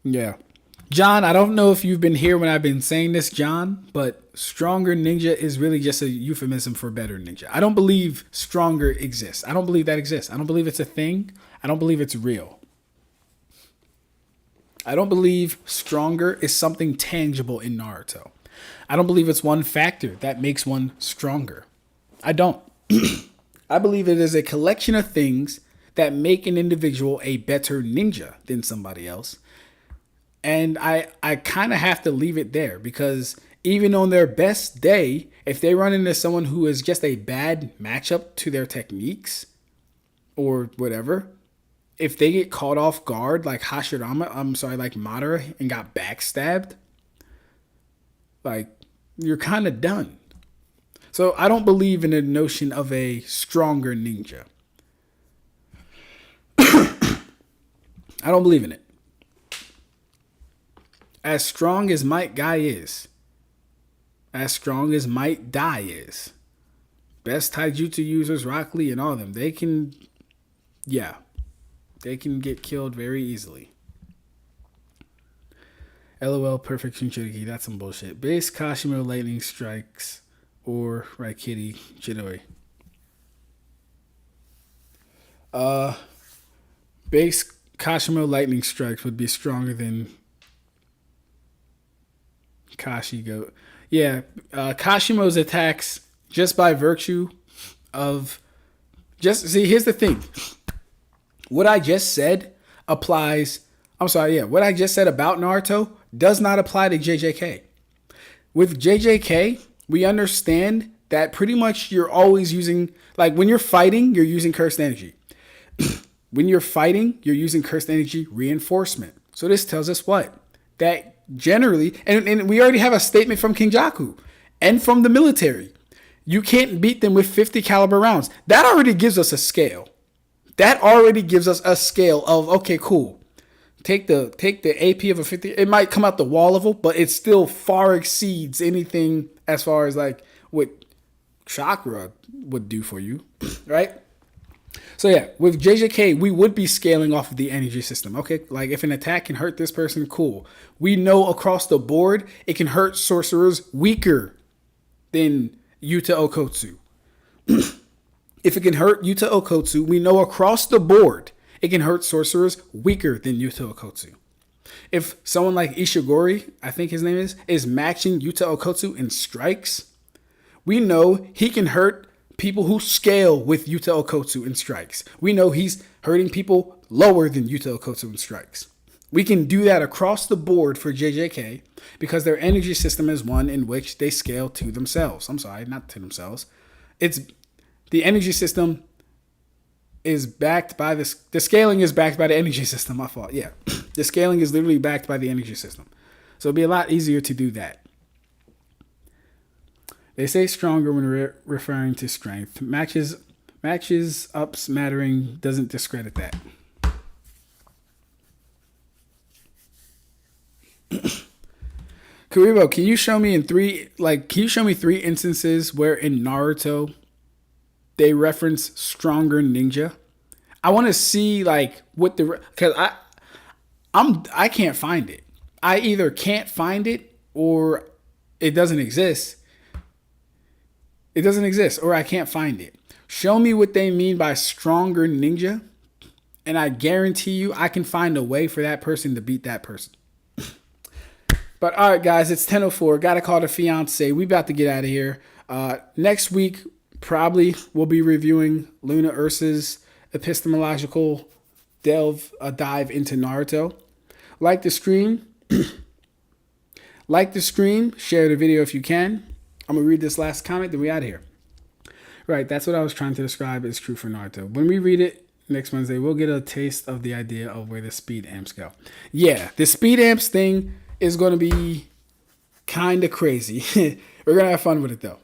Yeah. John, I don't know if you've been here when I've been saying this, John, but stronger ninja is really just a euphemism for better ninja. I don't believe stronger exists. I don't believe that exists. I don't believe it's a thing. I don't believe it's real. I don't believe stronger is something tangible in Naruto. I don't believe it's one factor that makes one stronger. I don't. I believe it is a collection of things that make an individual a better ninja than somebody else. And I kind of have to leave it there because even on their best day, if they run into someone who is just a bad matchup to their techniques or whatever, if they get caught off guard like like Madara and got backstabbed, like you're kind of done. So I don't believe in the notion of a stronger ninja. I don't believe in it. As strong as Might Guy is, as strong as Might Dai is, best taijutsu users, Rock Lee and all of them, they can get killed very easily. LOL, perfect Shinchuriki, that's some bullshit. Base Kashimo lightning strikes or Raikiri Jinoi. Base Kashimo lightning strikes would be stronger than Kashigo. Yeah, Kashimo's attacks, just by virtue of here's the thing. What I just said applies. What I just said about Naruto does not apply to JJK. With JJK, we understand that pretty much you're always using, like when you're fighting, you're using cursed energy. When you're fighting, you're using cursed energy reinforcement. So this tells us what? That generally, and we already have a statement from King Jaku and from the military. You can't beat them with 50 caliber rounds. That already gives us a scale. That already gives us a scale of, okay, cool. Take the AP of a 50. It might come out the wall level, but it still far exceeds anything as far as like what chakra would do for you, right? So yeah, with JJK, we would be scaling off of the energy system. Okay, like if an attack can hurt this person, cool. We know across the board it can hurt sorcerers weaker than Yuta Okotsu. If it can hurt Yuta Okotsu, we know across the board it can hurt sorcerers weaker than Yuta Okotsu. If someone like Ishigori, I think his name is matching Yuta Okotsu in strikes, we know he can hurt people who scale with Yuta Okotsu in strikes. We know he's hurting people lower than Yuta Okotsu in strikes. We can do that across the board for JJK because their energy system is one in which they scale to themselves. I'm sorry, not to themselves. It's the energy system is backed by the scaling is backed by the energy system. My fault. Yeah. The scaling is literally backed by the energy system. So it'd be a lot easier to do that. They say stronger when referring to strength. Matches ups mattering doesn't discredit that. Kuribo, can you show me three instances where in Naruto they reference stronger ninja? I want to see like what because I can't find it. I either can't find it or it doesn't exist. It doesn't exist or I can't find it. Show me what they mean by stronger ninja, and I guarantee you I can find a way for that person to beat that person. But all right, guys, it's 10:04. Got to call the fiance. We about to get out of here. Next week, probably we'll be reviewing Luna Ursa's epistemological dive into Naruto. Like the stream. Share the video if you can. I'm going to read this last comment, then we out of here. Right, that's what I was trying to describe is true for Naruto. When we read it next Wednesday, we'll get a taste of the idea of where the speed amps go. Yeah, the speed amps thing is going to be kind of crazy. We're going to have fun with it, though.